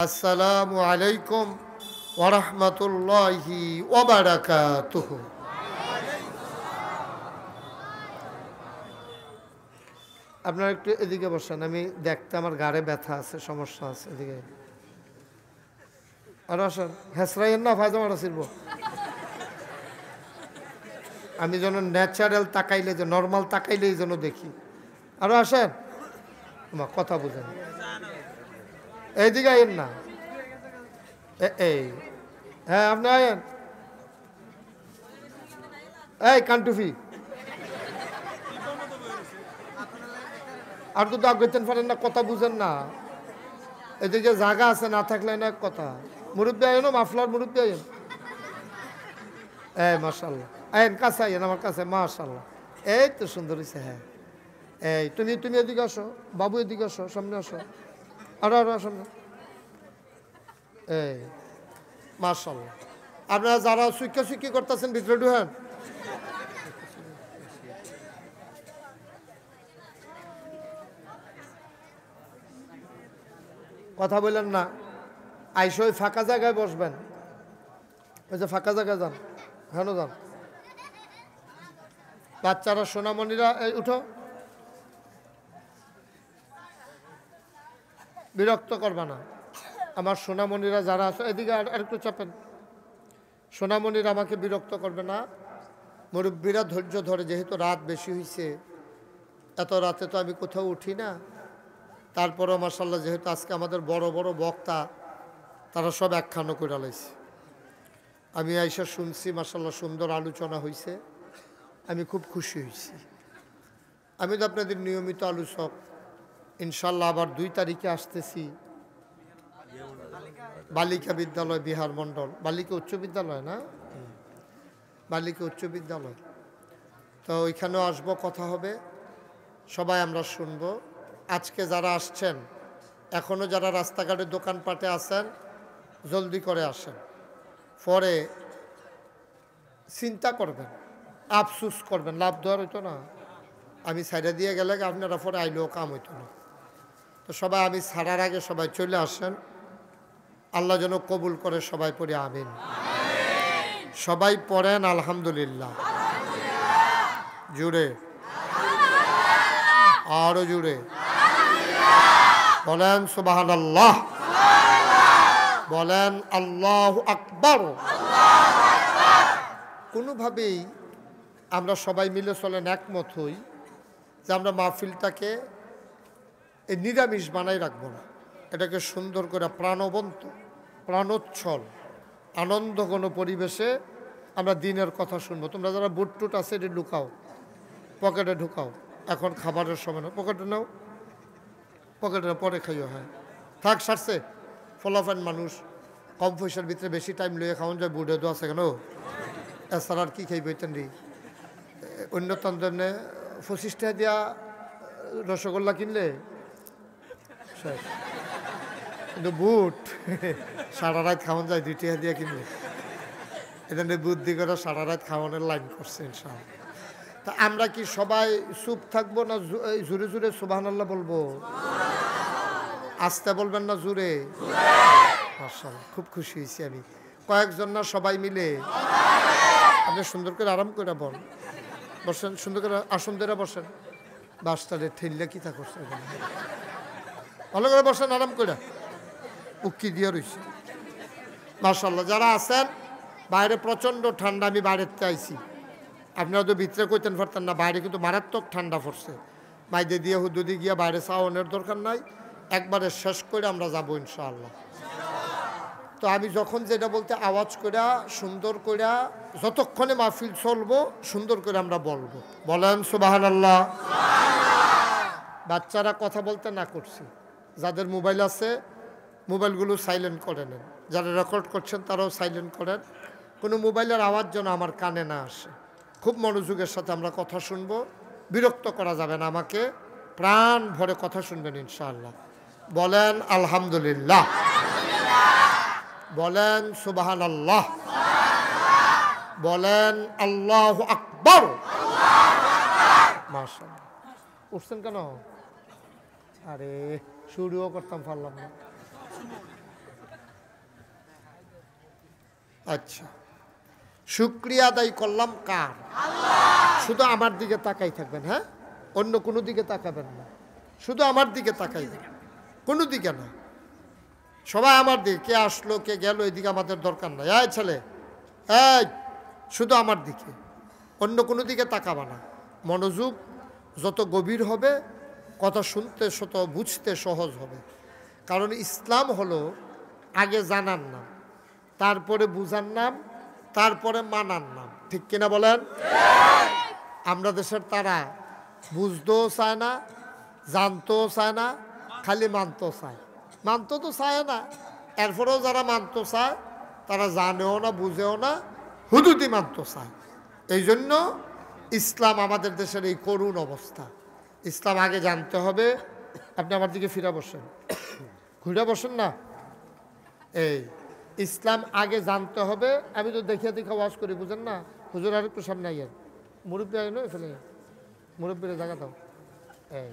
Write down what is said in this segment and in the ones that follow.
আসসালামু আলাইকুম ওয়া রাহমাতুল্লাহি ওয়া বারাকাতুহু। আপনারা একটু এদিকে বসেন, আমি দেখতে আমার গাড়ে ব্যথা আছে, সমস্যা আছে। এদিকে আরো আসেন, হেসরাইয়ের না ফায়জামাটা ছিলব। আমি যেন ন্যাচারাল তাকাইলে, যে নর্মাল তাকাইলেই যেন দেখি। আরো আসেন, আমার কথা বুঝেন। এইদিকে আইন না, এই হ্যাঁ আপনি আয়েন। এই কান্টুফি আর তো দাগ গেতেন পারেন না, কথা বুঝেন না। এদিকে জায়গা আছে, না থাকলে না কথা। মুরব্বী আইন, মাফলার মুরব্বী আইন। এই মাশাল্লাহ, আইন কাছে আইন আমার কাছে। মাশাল্লাহ, এই তো সুন্দর হয়েছে। হ্যাঁ এই তুমি তুমি এদিকে আসো, বাবু এদিকে আসো, সামনে আসো, আরো আরো সামনে। এই মাশাল্লাহ, আপনারা যারা সুইকা সুইকি করতেছেন ভিতরে ঢুকেন। কথা বললেন না, আইসো ওই ফাঁকা জায়গায় বসবেন। ওই যে ফাঁকা জায়গায় যান, হেন যান। বাচ্চারা সোনামণিরা এই উঠো, বিরক্ত করবা না। আমার সোনামণিরা যারা আছে এদিকে আর একটু চাপেন। সোনামণিরা আমাকে বিরক্ত করবে না। মুরব্বীরা ধৈর্য ধরে, যেহেতু রাত বেশি হয়েছে, এত রাতে তো আমি কোথাও উঠি না। তারপরেও মাশাল্লাহ, যেহেতু আজকে আমাদের বড় বড় বক্তা, তারা সব একখানো করে লাইছে। আমি আইসা শুনছি, মাশাল্লাহ সুন্দর আলোচনা হয়েছে, আমি খুব খুশি হয়েছি। আমি তো আপনাদের নিয়মিত আলোচক, ইনশাল্লাহ আবার 2 তারিখে আসতেছি বালিকা বিদ্যালয়, বিহার মণ্ডল, বালিকা উচ্চ বিদ্যালয় না, বালিকা উচ্চ বিদ্যালয়। তো ওইখানেও আসবো, কথা হবে, সবাই আমরা শুনবো। আজকে যারা আসছেন, এখনও যারা রাস্তাঘাটের দোকানপাটে আছেন, জলদি করে আসেন। পরে চিন্তা করবেন, আফসুস করবেন, লাভ দেওয়ার হইতো না। আমি ছাইড়া দিয়ে গেলে আপনারা পরে আইলেও কাম হইতো না। তো সবাই আমি ছাড়ার আগে সবাই চলে আসেন। আল্লাহ যেন কবুল করে, সবাই পড়ে আমিন। সবাই পড়েন আলহামদুলিল্লাহ জুড়ে, আরো জুড়ে বলেন সুবহানাল্লাহ, বলেন আল্লাহু আকবার। কোনোভাবেই আমরা সবাই মিলে চলেন, একমত হই যে আমরা মাহফিলটাকে এই নিরামিষ বানাই রাখবো না। এটাকে সুন্দর করে প্রাণবন্ত, প্রাণোচ্ছল, আনন্দঘন পরিবেশে আমরা দিনের কথা শুনবো। তোমরা যারা বুট টুট আছে, এটি লুকাও, পকেটে ঢুকাও। এখন খাবারের সময় না, পকেটে নাও, পকেটে পরে খাইও। হ্যাঁ থাক, সারছে। ফলাফান মানুষ, কম পয়সার ভিতরে বেশি টাইম লইয়ে খাওয়ান যায়, বুড়ে দো আছে কেন? এছাড়া আর কি খাই বইতেন রি? অন্য তন্দ্রে 25 টাকা দিয়া রসগোল্লা কিনলে কিন্তু বুট সারা রাত খাওয়ান যায় 2 টাকা দিয়ে কিনলে। এটা বুদ্ধি করে সারা রাত খাওয়ানোর লাইন করছে ইনশাআল্লাহ। তা আমরা কি সবাই চুপ থাকবো না জোরে জোরে সুবহানাল্লাহ বলবো? আস্তে বলবেন না জোরে? মাশাআল্লাহ, খুব খুশি হয়েছি আমি। কয়েকজন না সবাই মিলে আপনি সুন্দর করে আরাম করে বসেন, সুন্দর করে আসন ধরে বসেন। বাসটারে ঠেললে কি তা করছে, ভালো করে বসেন, আরাম করে উক্কি দিয়ে রয়েছে। মাশাআল্লাহ, যারা আছেন বাইরে প্রচণ্ড ঠান্ডা, আমি বাইরের চাইছি। আপনারা তো ভিতরে কইতেন পারতেন না, বাইরে কিন্তু মারাত্মক ঠান্ডা পড়ছে। মাইদে দিয়ে হুদুদি গিয়া বাইরে চাওয়ানোর দরকার নাই, একবারে শেষ করে আমরা যাবো ইনশাআল্লাহ। তো আমি যখন যেটা বলতে আওয়াজ কইরা, সুন্দর কইরা, যতক্ষণে মাহফিল চলবো সুন্দর করে আমরা বলবো। বলেন সুবহানাল্লাহ। বাচ্চারা কথা বলতে না করছি, যাদের মোবাইল আছে মোবাইলগুলো সাইলেন্ট করে নেন। যারা রেকর্ড করছেন তারাও সাইলেন্ট করেন। কোনো মোবাইলের আওয়াজ যেন আমার কানে না আসে। খুব মনোযোগের সাথে আমরা কথা শুনবো, বিরক্ত করা যাবে না আমাকে। প্রাণ ভরে কথা শুনবেন ইনশাআল্লাহ। বলেন আলহামদুলিল্লাহ, বলেন সুবহানাল্লাহ, বলেন আল্লাহু আকবার। মাশাআল্লাহ, উঠছেন কেন? আরে শুরুও করতাম পারলাম না। আচ্ছা, শুকরিয়া আদায় করলাম কার? শুধু আমার দিকে তাকাই থাকবেন, হ্যাঁ, অন্য কোনো দিকে তাকাবেন না, শুধু আমার দিকে তাকাই, কোনো দিকে না, সবাই আমার দিকে। কে আসলো কে গেল এদিকে আমাদের দরকার নাই। এই ছেলে, এই শুধু আমার দিকে, অন্য কোনো দিকে তাকাবা না। মনোযোগ যত গভীর হবে কথা শুনতে শত বুঝতে সহজ হবে। কারণ ইসলাম হলো আগে জানার নাম, তারপরে বুঝার নাম, তারপরে মানার নাম। ঠিক কিনা বলেন? আমরা দেশের তারা বুঝতেও চায় না, জানতেও চায় না, খালি মানতেও চায়। মানতে তো চায় না, এরপরেও যারা মানতে চায় তারা জানেও না, বুঝেও না, হুদুদি মানতে চায়। এই জন্য ইসলাম আমাদের দেশের এই করুণ অবস্থা। ইসলাম আগে জানতে হবে। আপনি আমার দিকে ফিরে বসেন, ঘুরে বসেন না। এই ইসলাম আগে জানতে হবে। আমি তো দেখিয়া দেখা ওয়াজ করি, বুঝেন না? হুজুর আর একটু সামনে আইয়েন, মুরব্বী আইন ফেলে, মুরব্বীরে জায়গা দাও। এই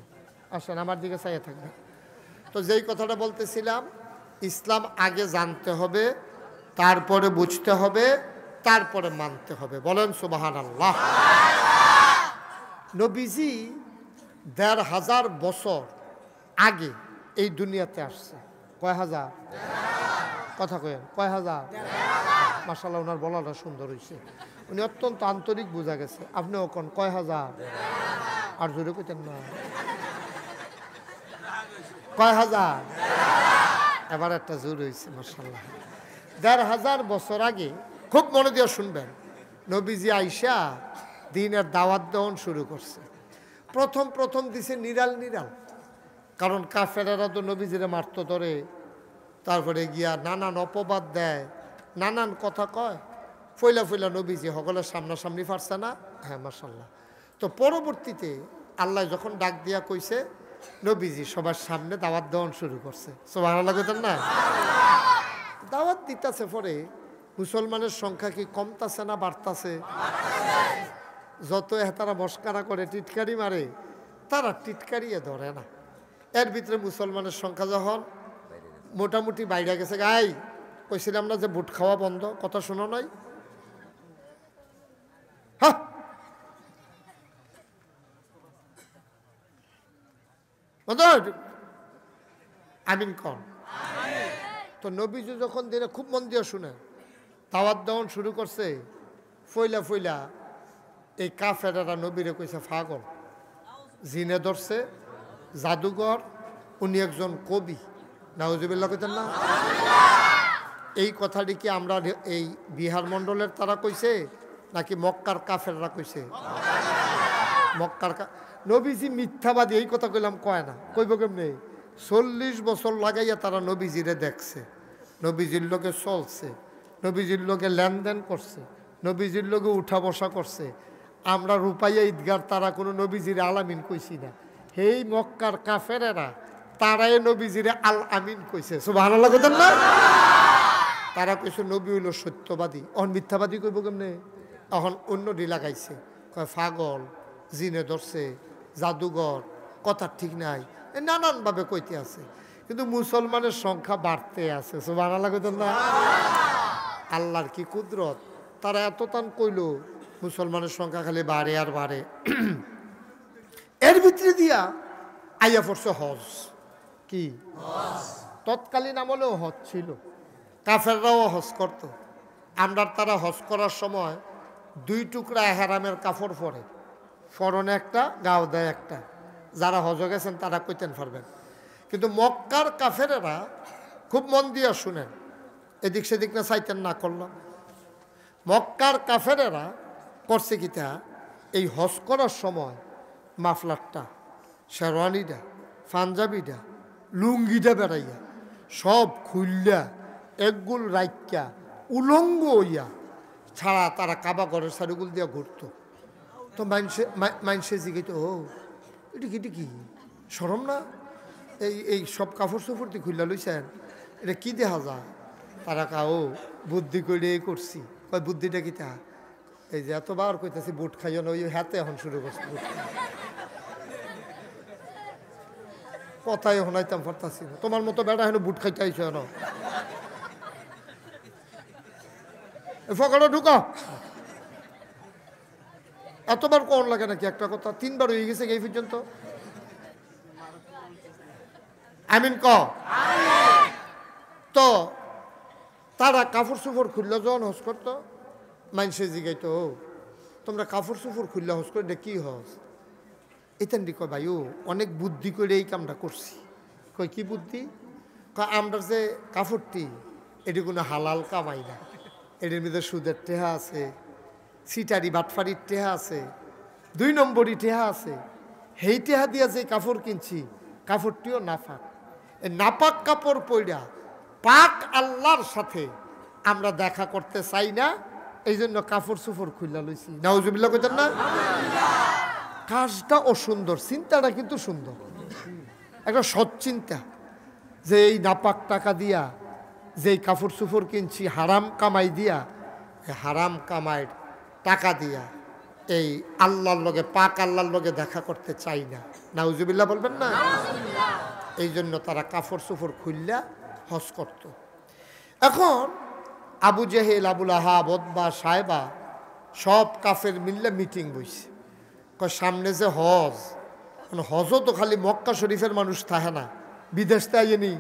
আসেন, আমার দিকে চাইয়ে থাকবে। তো যেই কথাটা বলতেছিলাম, ইসলাম আগে জানতে হবে, তারপরে বুঝতে হবে, তারপরে মানতে হবে। বলেন সুবহানাল্লাহ। নবীজি ১৫০০ বছর আগে এই দুনিয়াতে আসছে। কয় হাজার? কথা কয়েন, কয় হাজার? মাশাআল্লাহ, ওনার বলাটা সুন্দর হয়েছে, উনি অত্যন্ত আন্তরিক, বোঝা গেছে। আপনিও কোন কয় হাজার? আর জোরে কইতেন না, কয় হাজার? এবার একটা জোর হয়েছে মাশাআল্লাহ। ১৫০০ বছর আগে, খুব মনে দিয়ে শুনবেন, নবীজি আইসা দিনের দাওয়াত দেওয়ান শুরু করছে। প্রথম দিছে নিরাল নিরাল, কারণ কাফেরেরা তো নবীজিরে মারতো ধরে, তারপরে গিয়া নানান অপবাদ দেয়, নানান কথা কয়। ফইলা ফইলা নবীজি সকলের সামনাসামনি পারছে না। হ্যাঁ মাশাআল্লাহ। তো পরবর্তীতে আল্লাহ যখন ডাক দিয়া কইছে, নবীজি সবার সামনে দাওয়াত দেওয়ান শুরু করছে। সুবহানাল্লাহ কইতেন না? দাওয়াত দিতেছে, পরে মুসলমানের সংখ্যা কি কমতাছে না বাড়তাছে? যত তারা মস্কারা করে, টিটকারি মারে, তারা টিটকারিয়ে ধরে না। এর ভিতরে মুসলমানের সংখ্যা যখন মোটামুটি বাইরে গেছে, গাই কইছিলাম না যে বুট খাওয়া বন্ধ, কথা শোনো নাই? হ্যাঁ, আমিন কন। তো নবীজি যখন দিনে, খুব মন দিয়ে শুনে, দাওয়াত দেওয়ান শুরু করছে, ফইলা ফইলা এই কাফেরেরা নবীরে কইছে পাগল, জিনে ধরছে, জাদুঘর, উনি একজন কবি। নাউজুবিল্লাহ কইতেন না? এই কথাটি কি আমরা এই বিহার মণ্ডলের তারা কইছে নাকি মক্কার কাফেররা কইছে? মক্কার নবীজি মিথ্যাবাদী, এই কথা কইলাম কয় না, কইব কেমনে? ৪০ বছর লাগাইয়া তারা নবীজিরে দেখছে, নবীজির লোকে চলছে, নবীজির লোকে লেনদেন করছে, নবীজির লোকে উঠা বসা করছে। আমরা রূপাইয়া ঈদগার তারা কোনো নবীজিরে আল আমিন কইছি না। এই মক্কার কাফেরেরা তারাই নবীজিরে আল আমিন কইছে। সুবহানাল্লাহ কইতেন না? তারা কইছে নবী হইল সত্যবাদী, অহন মিথ্যাবাদী কইব কেমনে? এখন অন্য ডি লাগাইছে, কয় পাগল, জিনে ধরছে, জাদুঘর, কথা ঠিক নাই, নানানভাবে কইতে আছে। কিন্তু মুসলমানের সংখ্যা বাড়তে আছে। সুবহানাল্লাহ কইতেন না? আল্লাহর কি কুদরত, তারা এত তান কইল, মুসলমানের সংখ্যা খালি বাড়ে আর বাড়ে। এর ভিতরে দিয়া আইয়া পড়ছে হজ। কি তৎকালীন আমলেও হজ ছিল, কাফেররাও হজ করত। আমরা তারা হজ করার সময় 2 টুকরা এহরামের কাপড় পরে, ফরনে একটা, গাও দেয় একটা। যারা হজ গেছেন তারা কইতেন পারবেন। কিন্তু মক্কার কাফেরেরা, খুব মন দিয়ে শুনেন, এদিক সেদিক না চাইতেন না করলাম, মক্কার কাফেরেরা করছে কিতা, এই হজ করার সময় মাফলারটা, শেরওয়ানিটা, পাঞ্জাবিটা, লুঙ্গিটা বেড়াইয়া সব খুললা একগুল রাইকা উলঙ্গ হইয়া ছাড়া তারা কাবা ঘরের সারিগুল দিয়া ঘুরত। তো মাইনসে জিগাইতো, ও এটা কি শরম না? এই সব কাপড় চোপড় দিয়ে খুললা লইছেন, এটা কি দেখা যায়? তারা কাও বুদ্ধি করে করছি। কয় বুদ্ধিটা কিতা? এই যে এতবার কইতেছি বুট খাইও না, ওই হাতে এখন শুরু করছে বুট খাই। কথাই শোনাইতাম পারতাছি না, তোমার মতো বেড়া হেন বুট খাইতে আইছো না। ফকড়া ঢুকা। এতবার কোন লাগে নাকি একটা কথা? 3 বার হয়ে গেছে এই পর্যন্ত। আমিন ক। তো তারা কাপড় চুপড় খুললে যখন হজ করতো, মানুষে জিগাইতো, তোমরা কাপড় চুপড় খুললে হজ করে কি হজ? এতেন কয় ভাই ও অনেক বুদ্ধি করে এই কামটা করছি। কয় কি বুদ্ধি? কয় আমরা যে কাপড়টি এটি কোনো হালাল কামাই না, এটির মধ্যে সুদের টেহা আছে, সিটারি বাটফারির টেহা আছে, 2 নম্বরই টেহা আছে। সেই টেহা দিয়া যে কাপড় কিনছি, কাপড়টিও নাফাক। এই নাপাক কাপড় পইরা পাক আল্লাহর সাথে আমরা দেখা করতে চাই না, এই জন্য কাপড় চুপড় খুললা লইছি। নাউজুবিল্লাহ কইতেন না? কাজটা অসুন্দর, চিন্তাটা কিন্তু সুন্দর, একটা সৎ চিন্তা যে এই নাপাক টাকা দিয়া যেই কাপড় চুপড় কিনছি হারাম কামাই দিয়া, হারাম কামাইয়ের টাকা দিয়া এই আল্লাহর লগে পাক আল্লাহর লগে দেখা করতে চাই না। নাউজুবিল্লাহ বলবেন না? এই জন্য তারা কাপড় চুপড় খুললা হজ করত। এখন আবু জেহেল, আবুল আহাব, ওতবা, সাহেবা সব কাফের মিললে মিটিং বইছে। সামনে যে হজ, হজও তো খালি মক্কা শরীফের মানুষ থাকে না, বিদেশ তাইনি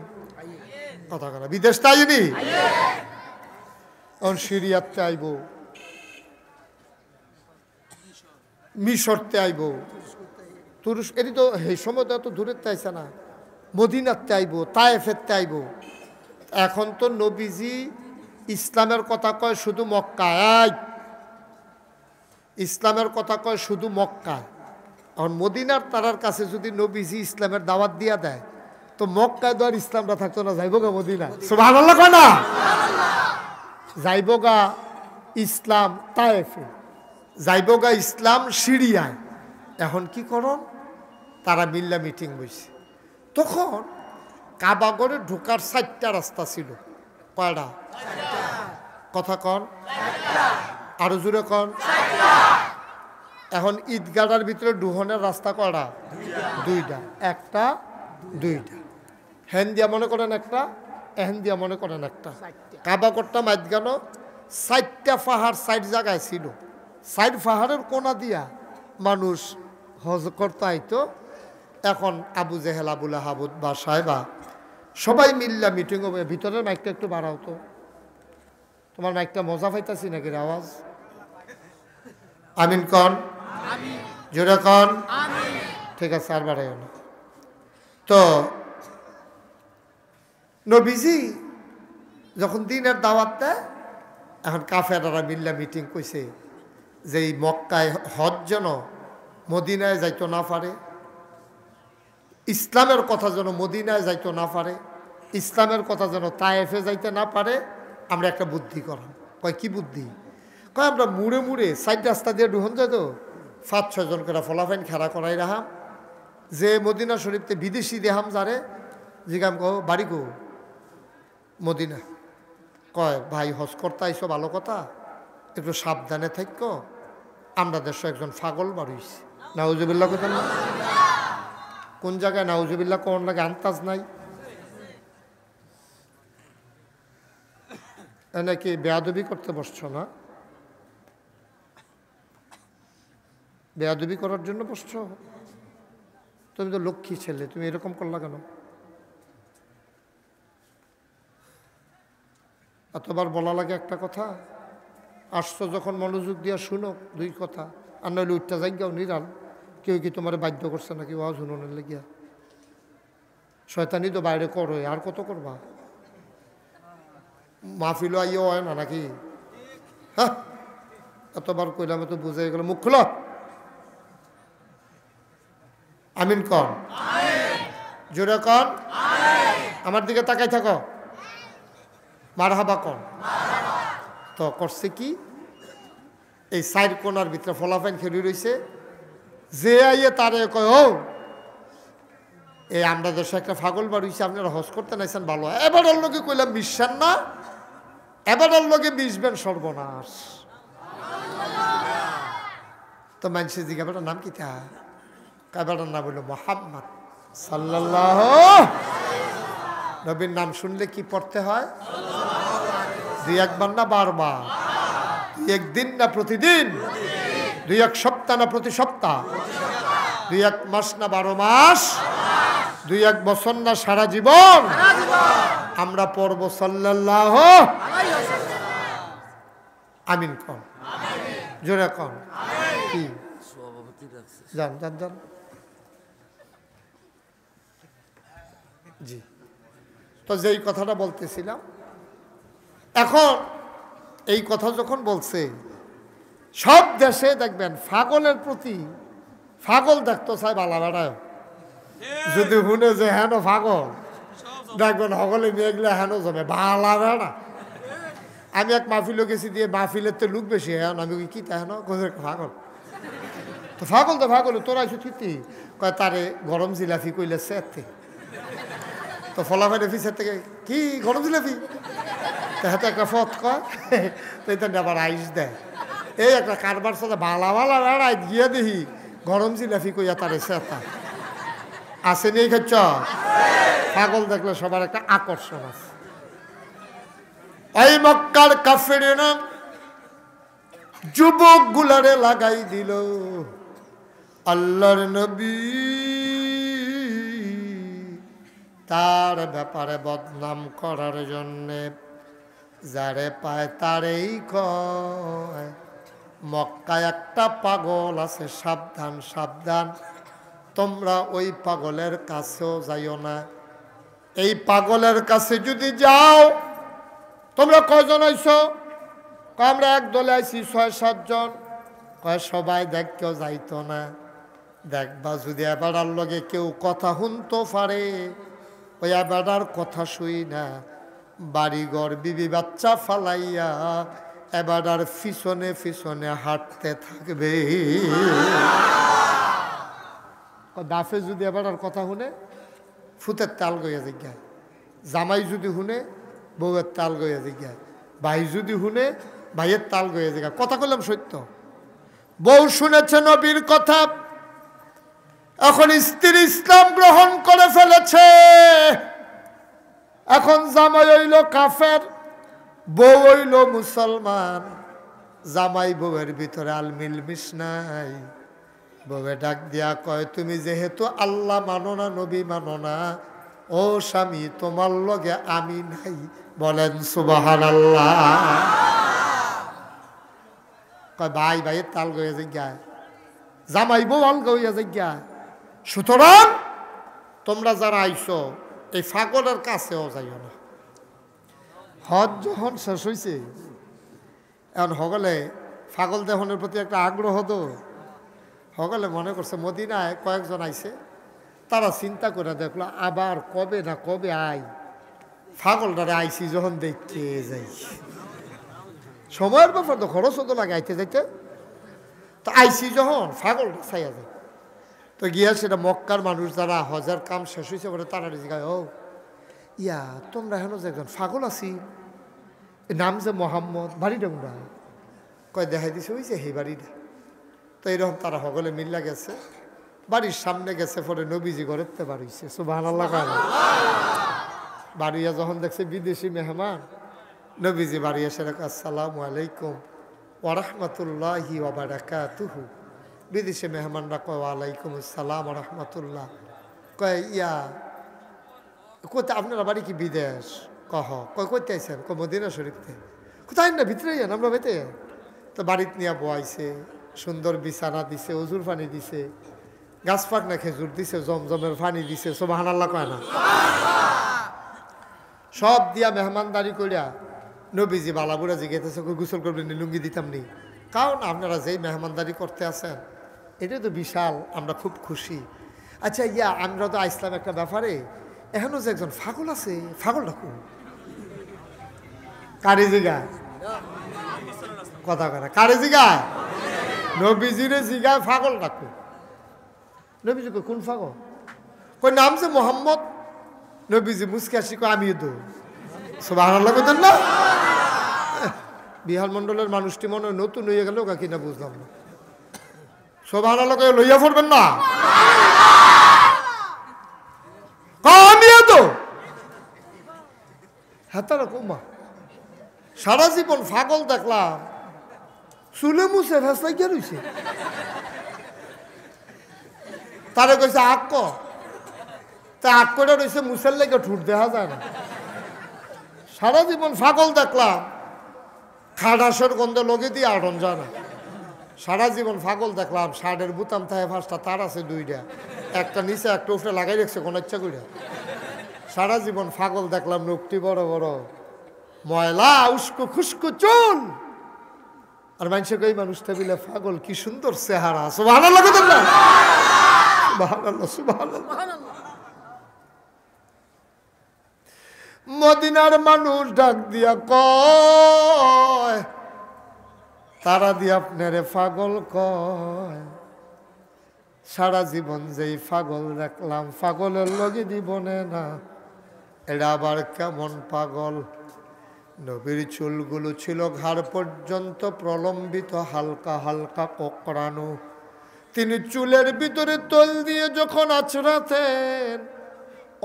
কথা কথা, বিদেশ তাইনি। এখন সিরিয়াতে আইব, মিশরতে আইব, তুরস্ক, এটি তো এই সময় তো এত দূরের তাইছে না, মদিনাতে আইব, তায়েফেরতে আইব। এখন তো নবীজি ইসলামের কথা কয় শুধু মক্কায়, ইসলামের কথা কয় শুধু মক্কায়। এখন মদিনার তারার কাছে যদি নবীজি ইসলামের দাওয়াত দিয়া দেয়, তো মক্কায় তো আর ইসলামটা থাকতো না, যাইব গা মদিনা। সুবহানাল্লাহ কয় না? যাইব গা ইসলাম তায়েফে, যাইব গা ইসলাম সিরিয়ায়। এখন কি করন? তারা মিল্লা মিটিং বইছে। তখন কাবাগরে ঢোকার 4টা রাস্তা ছিল। কয়টা? কথা কন, আরো জোরে কন। এখন ঈদগাটার ভিতরে ডুহনের রাস্তা কয়টা? 2টা। একটা 2টা। হ্যান দিয়া মনে করেন একটা, এহেন দিয়া মনে করেন একটা। কাবাগরটা মাঝখানো 4টা পাহাড় 4 জায়গায় ছিল। 4 পাহাড়ের কোনা দিয়া মানুষ হজ করতে আইতো। এখন আবু জেহেল, আবুল আহাব বা সাহেবা সবাই মিল্লা মিটিং হবে। ভিতরের মাইকটা একটু বাড়াও তো, তোমার মাইকটা মজা পাইতাছি নাকি আওয়াজ? আমিন কন, জোরে কন। ঠিক আছে, আর বাড়াইও না। তো নবীজি যখন দিনের দাওয়াত দেয়, এখন কাফেররা মিল্লা মিটিং কইছে যে এই মক্কায় হজ যেন মদিনায় যাইতো না পারে, ইসলামের কথা যেন মদিনায় যাইতো না পারে, ইসলামের কথা যেন তায়েফে যাইতে না পারে। আমরা একটা বুদ্ধি করাম। কয় কি বুদ্ধি? কয় আমরা মুড়ে মুড়ে 4 রাস্তা দিয়ে ঢুহন যায় তো 5-6 জন করে ফলাফাইন খেলা করাই রাহাম, যে মদিনা শরীফতে বিদেশি দেহাম যারে জিগাম কো বাড়ি গো মদিনা। কয় ভাই হজ করতে আইসো ভালো কথা, একটু সাবধানে থাকো, আমরা দেশ একজন পাগল বাড়িয়েছি। নাউজুবিল্লাহ কোথায় না? কোন জায়গায় নাউজুবিল্লাহ কোন লাগে আন্তাজ নাই? নাকি বেয়াদবি করতে বসছো না? বেয়াদবি করার জন্য বসছো? তুমি তো লক্ষ্মী ছেলে, তুমি এরকম করলা কেন? এতবার বলা লাগে একটা কথা, আসছো যখন মনোযোগ দিয়া শুনো 2 কথা, আর নইলে উঠটা যাইগাও নিরাল। কেউ কি তোমার বাধ্য করছে নাকি ওয়াজ শুনোনের লেগিয়া? শয়তানি তো বাইরে করো, আর কত করবা? মাহফিলও আইও হয় না নাকি? হ্যাঁ, এতবার কইলাম তো বুঝে গেল। মুখ খুলো, আমিন কন, জোরে কন, আমার দিকে তাকাই থাকো, মারহাবা কন। তো করছে কি, এই 4 কোনার ভিতরে ফলাফাইন খেলি রয়েছে। যে আইয়ে তারে কয় ও এই আমরা দেশে একটা পাগল বাড়িয়েছি, আপনারা হজ করতে নাইছেন ভালো, এবার ওর লোকে কইলাম মিশছেন না, এবার ওর লোকে মিশবেন সর্বনাশ। তো মানুষের জিজ্ঞাসার নাম কি? তা কাবেটার নাম হইল মুহাম্মদ সাল্লাল্লাহু। নবীর নাম শুনলে কি পড়তে হয়? 2 একবার না বারবার? একদিন না প্রতিদিন, 2 সপ্তাহ না প্রতি সপ্তাহ, 2 মাস না 12 মাস, 2 বছর না সারা জীবন আমরা পড়ব সাল্লাল্লাহু আমিন কোন জোরে কোন কি জান জান জান জি। তো যেই কথাটা বলতেছিলাম, এখন এই কথা যখন বলছে, সব দেশে দেখবেন পাগলের প্রতি, পাগল দেখতো চাই বালা বেড়ায়, যদি শুনে যে হেন পাগল দেখবেন সকলে মেয়েগুলো হেন জমে বালা বেড়া। আমি এক মাহফিলে গেছি, দিয়ে মাহফিলের তো লোক বেশি, এখন আমি কি তা হেন পাগল, তো পাগল তোরা আইসো ঠিকই কয় তারে গরম জিলাপি কইলে সেতে, তো ফলাফাইলে ফিসের থেকে কি গরম জিলাপি, তো হাতে একটা ফত কয়, তো এটা আবার আইস দেয়, এই একটা কারবার সাথে বালা বালা বেড়াই গিয়ে দেখি গরম জিলাপি কইয়া তারে সেতা আছে নেই খাচ্ছ। পাগল দেখলে সবার একটা আকর্ষণ আছে। এই মক্কার কাফেরেরা যুবক গুলারে লাগাই দিল আল্লাহর নবী তার ব্যাপারে বদনাম করার জন্যে, যারে পায় তারেই কয় মক্কায় একটা পাগল আছে, সাবধান সাবধান, তোমরা ওই পাগলের কাছেও যাইও না। এই পাগলের কাছে যদি যাও, তোমরা কয়জন আইছো? আমরা এক দলে আইছি 6-7 জন। কয় সবাই দেখ কেউ যাইতো না, দেখবা যদি এবারার লগে কেউ কথা শুনতো পারে, ওই এবারার কথা শুই না বাড়িঘর বিবি বাচ্চা ফালাইয়া এবারার পিছনে পিছনে হাঁটতে থাকবে। দাফে যদি এবারার কথা শুনে ফুতের তাল গইয়া জিজ্ঞায়, জামাই যদি শুনে বউয়ের তাল গইয়া জিজ্ঞায়, ভাই যদি শুনে ভাইয়ের তাল গইয়া জিজ্ঞায়। কথা কইলাম সত্য। বউ শুনেছে নবীর কথা, এখন স্ত্রী ইসলাম গ্রহণ করে ফেলেছে, এখন জামাই হইল কাফের, বউ হইল মুসলমান। জামাই বউয়ের ভিতরে আল মিলমিশ নাই। বউয়ে ডাক দিয়া কয়, তুমি যেহেতু আল্লাহ মানো না, নবী মানো না, ও স্বামী তোমার লগে আমি নাই, বলেন সুবহানাল্লাহ। কয় ভাই ভাইয়ের তাল গইয়া জিজ্ঞায়, জামাই বউ আল গইয়া জিজ্ঞায়। সুতরাং তোমরা যারা আইছো এই পাগলের কাছেও যাইও না। হজ যখন শেষ হয়েছে, এখন সকলে পাগল দেহনের প্রতি একটা আগ্রহ, তো সকলে মনে করছে মদিনায় কয়েকজন আইছে, তারা চিন্তা করে দেখলো আবার কবে না কবে আই, পাগলটারে আইসি যখন দেখতে যাই, সময়ের ব্যাপার তো খরচও তো লাগে আইতে যাইতে, তো আইসি যখন পাগলটা চাইয়া যায়। তো গিয়া সেটা মক্কার মানুষ যারা হজের কাম শেষ হয়েছে বলে তারা জিজ্ঞায়, ও ইয়া তোমরা হেন যে একজন পাগল আছি, নাম যে মোহাম্মদ, বাড়িটা কোনটা? কয় দেখাই দিছে ওই যে হে বাড়িটা। তো এইরকম তারা সকলে মিল্লা গেছে, বাড়ির সামনে গেছে, পরে নবীজি ঘরেতে বাড়িছে। সুবহানাল্লাহ। বাড়িয়া যখন দেখছে বিদেশি মেহমান, নবীজি বাড়ি এসে রাখা, আসসালামু আলাইকুম ওয়া রাহমাতুল্লাহি ওয়া বারাকাতুহু। বিদেশি মেহমানরা কয় ওয়ালাইকুম আসসালাম ওয়া রাহমাতুল্লাহ। কয় ইয়া কোথায় আপনারা বাড়ি কি বিদেশ? কহ কয় কইতে আইসেন? কয় মদিনা শরীফতে। কোথায় না ভিতরে যান, আমরা বেতে। তো বাড়িতে নিয়ে বয়াইছে, সুন্দর বিছানা দিছে, অজুর পানি দিছে, গাছ পাক না খেজুর দিছে, জমজমের পানি দিছে। সুবহানাল্লাহ কয় না? সব দিয়া মেহমানদারি করিয়া নবীজি বালাবুড়া জিজ্ঞাসা করে, গোসল করবেন, লুঙ্গি দিতাম নি? কারণ আপনারা যেই মেহমানদারি করতে আছেন এটা তো বিশাল, আমরা খুব খুশি। আচ্ছা ইয়া আমরা তো আইসলাম একটা ব্যাপারে, এখনো যে একজন পাগল আছে, পাগল ডাকু কারে জিগায়? কথা কথা কারে জিগায়? নবীজিরে জিগায় পাগল ডাকু। নবীজি কই কোন পাগল? কই নাম যে মোহাম্মদ। নবীজি মুসকে আসি কই আমিও তো। সুবহানাল্লাহ কইতেন না? বিহার মন্ডলের মানুষটি মনে হয় নতুন হয়ে গেল কিনা বুঝলাম না। সুবহানাল্লাহ কই লইয়া পড়বেন না? আমিও তো হাতারা কুমা সারা জীবন পাগল দেখলাম, চুলে মুছে ফেসলাই কে রইছে তারে কইছে আক্ক তা আক্কটা রইছে মুছের লেগে ঠুট দেখা যায় না সারা জীবন ফাগল দেখলাম খাডাসের গন্ধ লগে দিয়ে আটন যায় না সারা জীবন ফাগল দেখলাম শার্টের বুতাম থাকে 5টা তার আছে 2টা একটা নিচে একটা উপরে লাগাই রেখেছে কোন ইচ্ছা করে সারা জীবন ফাগল দেখলাম নখটি বড় বড় ময়লা উস্কো খুস্কো চুল আর মানুষের এই মানুষটা বিলে পাগল কি সুন্দর চেহারা সুবহানাল্লাহ না সুবহানাল্লাহ সুবহানাল্লাহ মদিনার মানুষ ডাক দিয়া কয় তারা দিয়ে আপনারে পাগল কয় সারা জীবন যেই পাগল দেখলাম পাগলের লগে জীবনে না এটা আবার কেমন পাগল নবীর চুলগুলো ছিল ঘাড় পর্যন্ত প্রলম্বিত হালকা হালকা কোকড়ানো তিনি চুলের ভিতরে তল দিয়ে যখন আছড়াতেন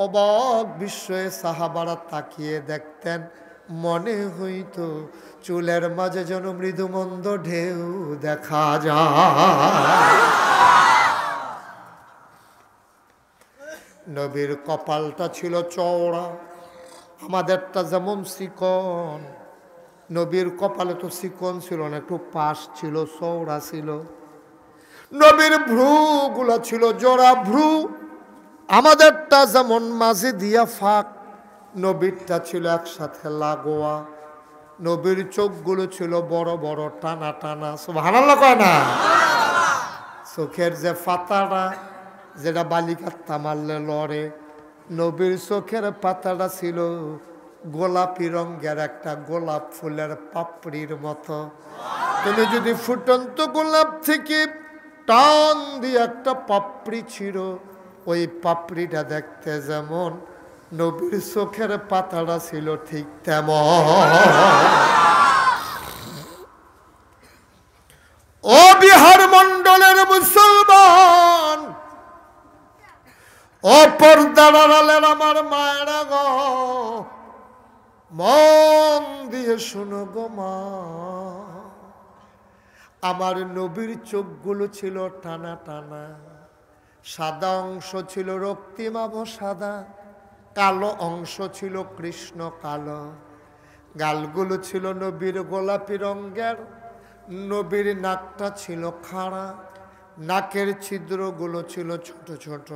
অবাক বিস্ময়ে সাহাবারা তাকিয়ে দেখতেন মনে হইতো চুলের মাঝে যেন মৃদুমন্দ ঢেউ দেখা যায় নবীর কপালটা ছিল চওড়া আমাদেরটা যেমন চিকন নবীর কপালে তো চিকন ছিল না একটু পাশ ছিল চওড়া ছিল নবীর ভ্রুগুলো ছিল জোড়া ভ্রু আমাদেরটা যেমন মাঝে দিয়া ফাঁক নবীরটা ছিল একসাথে লাগোয়া নবীর চোখগুলো ছিল বড় বড় টানা টানা সুবহানাল্লাহ কয় না চোখের যে পাতাটা যেটা বালিকাত্তা মারলে লড়ে নবীর চোখের পাতাটা ছিল গোলাপি রঙের একটা গোলাপ ফুলের পাপড়ির মতো তুমি যদি ফুটন্ত গোলাপ থেকে টান দিয়ে একটা পাপড়ি ছিল ওই পাপড়িটা দেখতে যেমন নবীর চোখের পাতাটা ছিল ঠিক তেমন ও বিহার মন্ডলের মুসলমান ও পর্দার আড়ালের আমার মায়েরা গো মন দিয়ে শোনো গো মা আমার নবীর চোখগুলো ছিল টানা টানা সাদা অংশ ছিল রক্তিমাভ সাদা কালো অংশ ছিল কৃষ্ণ কালো গালগুলো ছিল নবীর গোলাপি রঙের নবীর নাকটা ছিল খাড়া নাকের ছিদ্রগুলো ছিল ছোট ছোট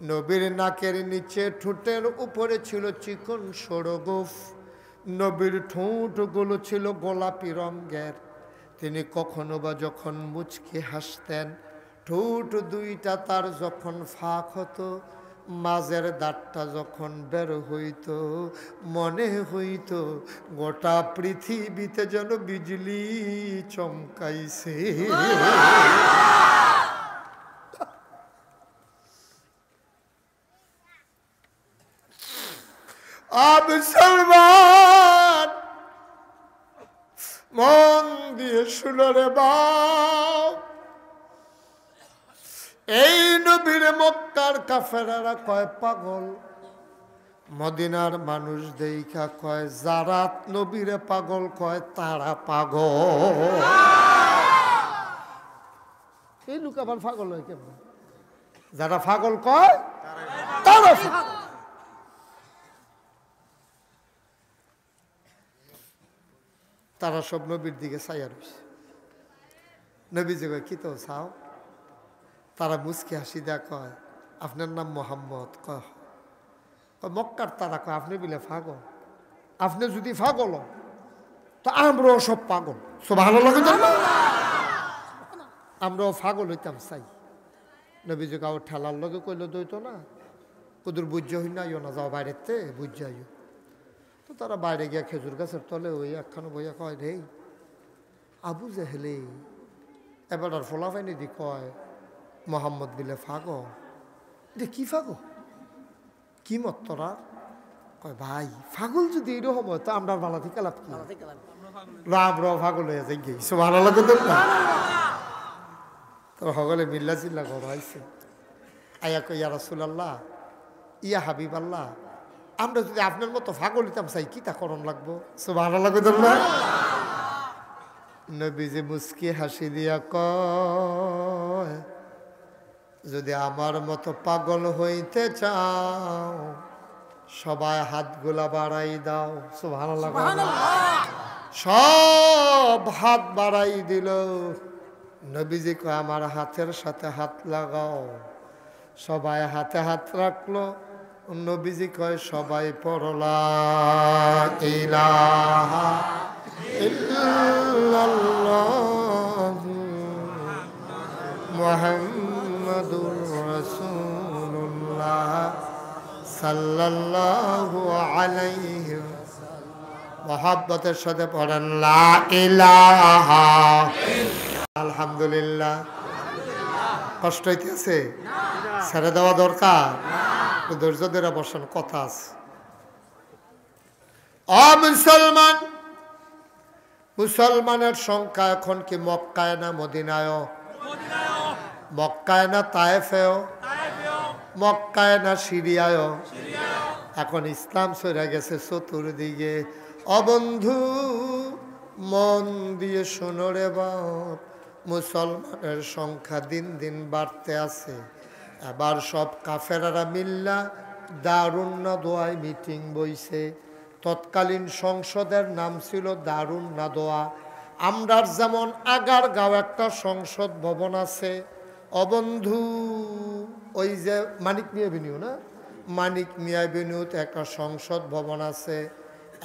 নবীর নাকের নিচে ঠোঁটের উপরে ছিল চিকন সরগোফ নবীর ঠোঁটগুলো ছিল গোলাপি রঙের তিনি কখনো বা যখন মুচকি হাসতেন ঠোঁট দুইটা তার যখন ফাঁক হতো মাঝের দাঁতটা যখন বের হইত মনে হইত গোটা পৃথিবীতে যেন বিজলি চমকাইছে মুসলমান মন দিয়ে শুনো রে বাপ এই নবীর মক্কার কাফেরারা কয় পাগল মদিনার মানুষ দেইখা কয় যারা নবীরে পাগল কয় তারা পাগল এই লোক আবার পাগল হয় কেমন যারা পাগল কয় তারা তারা সব নবীর দিকে চাইয়া রয়েছে নবী যে কি তো চাও তারা মুচকি হাসি দেয়া কয় আপনার নাম মোহাম্মদ কয় মক্কার তারা কয় আপনি বলে পাগল আপনি যদি পাগল তো আমরাও সব পাগল সব ভালো লাগে আমরাও পাগল হইতাম চাই নবী যে কাউ ঠেলার লগে কইলে দইতো না ওদের বুঝ হই না না যাও বাইরেতে বুঝ যাইও তো তারা বাইরে গিয়া খেজুর গাছের তলে ওই একখানো বইয়া কয় রে আবু জেহেলে এবার আর ফোলাফাইনি দি কয় মোহাম্মদ বিলে ফাগো রে কি ফাগো কি মত তোরা কয় ভাই ফাগল যদি এরকম হয় তো আমরা ভালো থেকে লাভ কি রাম র ফাগল হয়ে যাই গেছি ভালো লাগে তো না তোর সকলে মিল্লা চিল্লা করা হয়েছে আয়া কই ইয়া রাসূলুল্লাহ ইয়া হাবিবাল্লাহ আমরা যদি আপনার মতো ফাগল হইতাম চাই কি তা করণ লাগবো সুবহানাল্লাহ কইতাম না নবীজি মুস্কি হাসি দিয়া কয়, যদি আমার মতো পাগল হইতে চাও সবাই হাতগুলা বাড়াই দাও। সুবহানাল্লাহ। সব হাত বাড়াই দিল। নবীজি কয়, আমার হাতের সাথে হাত লাগাও। সবাই হাতে হাত রাখলো। নবীজি কয়, সবাই পড়লা ইলাহা ইল্লাল্লাহু মুহাম্মাদুর রাসূলুল্লাহ সাল্লাল্লাহু আলাইহি। মহব্বতের সাথে পড়েন লা ইলাহা। আলহামদুলিল্লাহ। কষ্ট হইতেছে? ছেড়ে দেওয়া দরকার? ধৈর্য ধরে বসেন, কথা আছে। মুসলমান, মুসলমানের সংখ্যা এখন কি মক্কায় না মদিনায়? মক্কায় না তায়েফেও? মক্কায় না সিরিয়ায়? এখন ইসলাম ছড়িয়ে গেছে চতুর্দিকে। অবন্ধু মন দিয়ে শোনো রে বাপ, মুসলমানের সংখ্যা দিন দিন বাড়তে আছে। এবার সব কাফেরারা মিল্লা দারুন নাদোয়ায় মিটিং বইছে। তৎকালীন সংসদের নাম ছিল দারুন নাদোয়া। আমরার যেমন আগারগাঁও একটা সংসদ ভবন আছে, অবন্ধু ওই যে মানিক মিয়া এভিনিউ না, মানিক মিয়া এভিনিউতে একটা সংসদ ভবন আছে।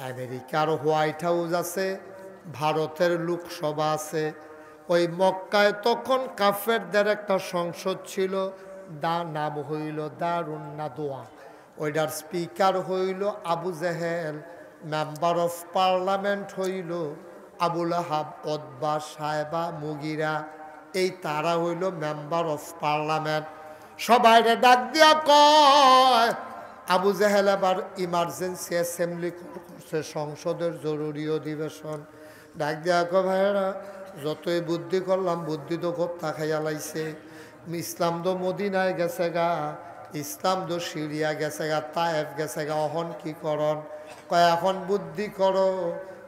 আমেরিকার হোয়াইট হাউস আছে, ভারতের লোকসভা আছে। ওই মক্কায় তখন কাফেরদের একটা সংসদ ছিল, নাম হইল দারুন নাদোয়া। ওইটার স্পিকার হইল Abu Jahl, member of parliament হইল আবুল আহাব, ওতবা, সাহেবা, মুগিরা। এই তারা হইল মেম্বার অফ পার্লামেন্ট। সবাইরে ডাক দিয়া কয়, আবু জেহেল এবার ইমার্জেন্সি অ্যাসেম্বলি করছে, সংসদের জরুরি অধিবেশন। ডাক দিয়া কয়, ভাইয়েরা যতই বুদ্ধি করলাম বুদ্ধি তো কোথা খাইয়া লাইছে। ইসলাম তো মদিনায় গেছে গা, ইসলাম তো সিরিয়া গেছে গা, তায়েফ গেছে গা, অহন কি করন? কয় এখন বুদ্ধি করো।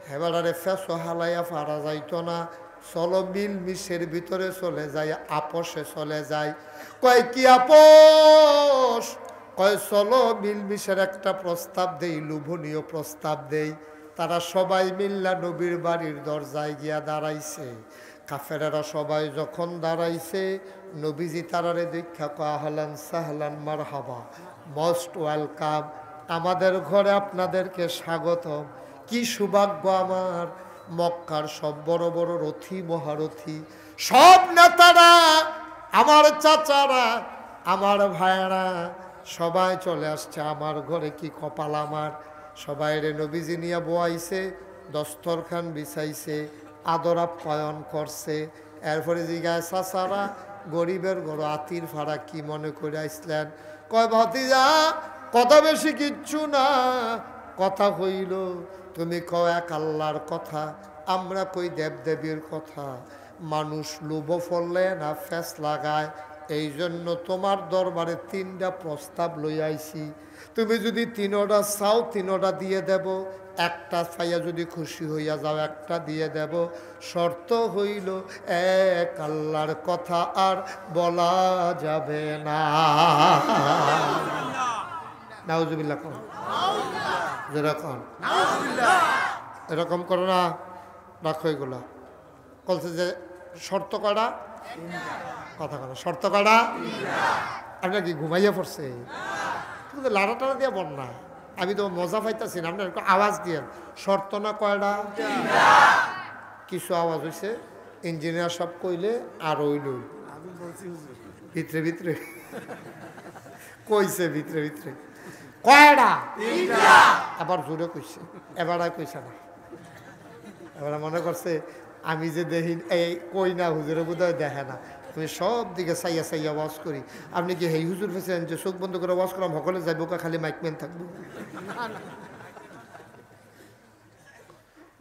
হেবারে ফেসো হালাইয়া ফারা যাইতো না, চলো মিল মিশের ভিতরে চলে যাই, আপোষে চলে যায়। কয় কি আপোষ? কয় চলো মিল মিশের একটা প্রস্তাব দেই, লোভনীয় প্রস্তাব দেই। তারা সবাই মিল্লা নবীর বাড়ির দরজায় গিয়া দাঁড়াইছে। কাফেরেরা সবাই যখন দাঁড়াইছে, নবীজি তারারে দীক্ষা কয়, আহলান সাহলান মারহাবা, মোস্ট ওয়েলকাম, আমাদের ঘরে আপনাদেরকে স্বাগতম। কি সৌভাগ্য আমার, মক্কার সব বড় বড় রথী মহারথী, সব নেতারা, আমার চাচারা, আমার ভাইয়েরা সবাই চলে আসছে আমার ঘরে। কি কপাল আমার। সবাই রে নবীজি নিয়ে বোয়াইছে, দস্তরখান বিছাইছে, আদর আপ্যায়ন করছে। এরপরে জিগায়, চাচারা গরিবের ঘর আতির ফাড়া কি মনে করে আসলেন? কয় ভাতিজা কথা বেশি কিচ্ছু না, কথা হইল তুমি কও এক আল্লাহর কথা, আমরা কই দেবদেবীর কথা। মানুষ লোভ ফললে না ফেস লাগায়, এই জন্য তোমার দরবারে 3টা প্রস্তাব লই আইছি। তুমি যদি 3টা চাও 3টা দিয়ে দেব, একটা পাইয়া যদি খুশি হইয়া যাও একটা দিয়ে দেব। শর্ত হইল এক আল্লাহর কথা আর বলা যাবে না। নাউজুবিল্লাহ কোন যেরকম এরকম করো না, রাখো এগুলা। বলছে যে শর্ত করা কথা করা, শর্ত করা। আপনার কি ঘুমাইয়া পড়ছে? কিন্তু লাড়া টাড়া দিয়ে বল না, আমি তো মজা পাইতেছি না। আপনার একটু আওয়াজ দিয়ে শর্ত না কয়টা? কিছু আওয়াজ হয়েছে, ইঞ্জিনিয়ার সব কইলে আর ওইল ভিতরে ভিতরে কইছে, ভিতরে ভিতরে কয়টা? আবার জোরে কইছে, এবার আর কইছে না। এবার মনে করছে আমি যে দেখি এই কই না, হুজুরে বোধহয় দেখে না। আমি সব দিকে চাইয়া চাইয়া ওয়াজ করি। আপনি কি হেই হুজুর ফেছেন যে চোখ বন্ধ করে ওয়াজ করলাম সকলে যাইব, খালি মাইকম্যান থাকবো?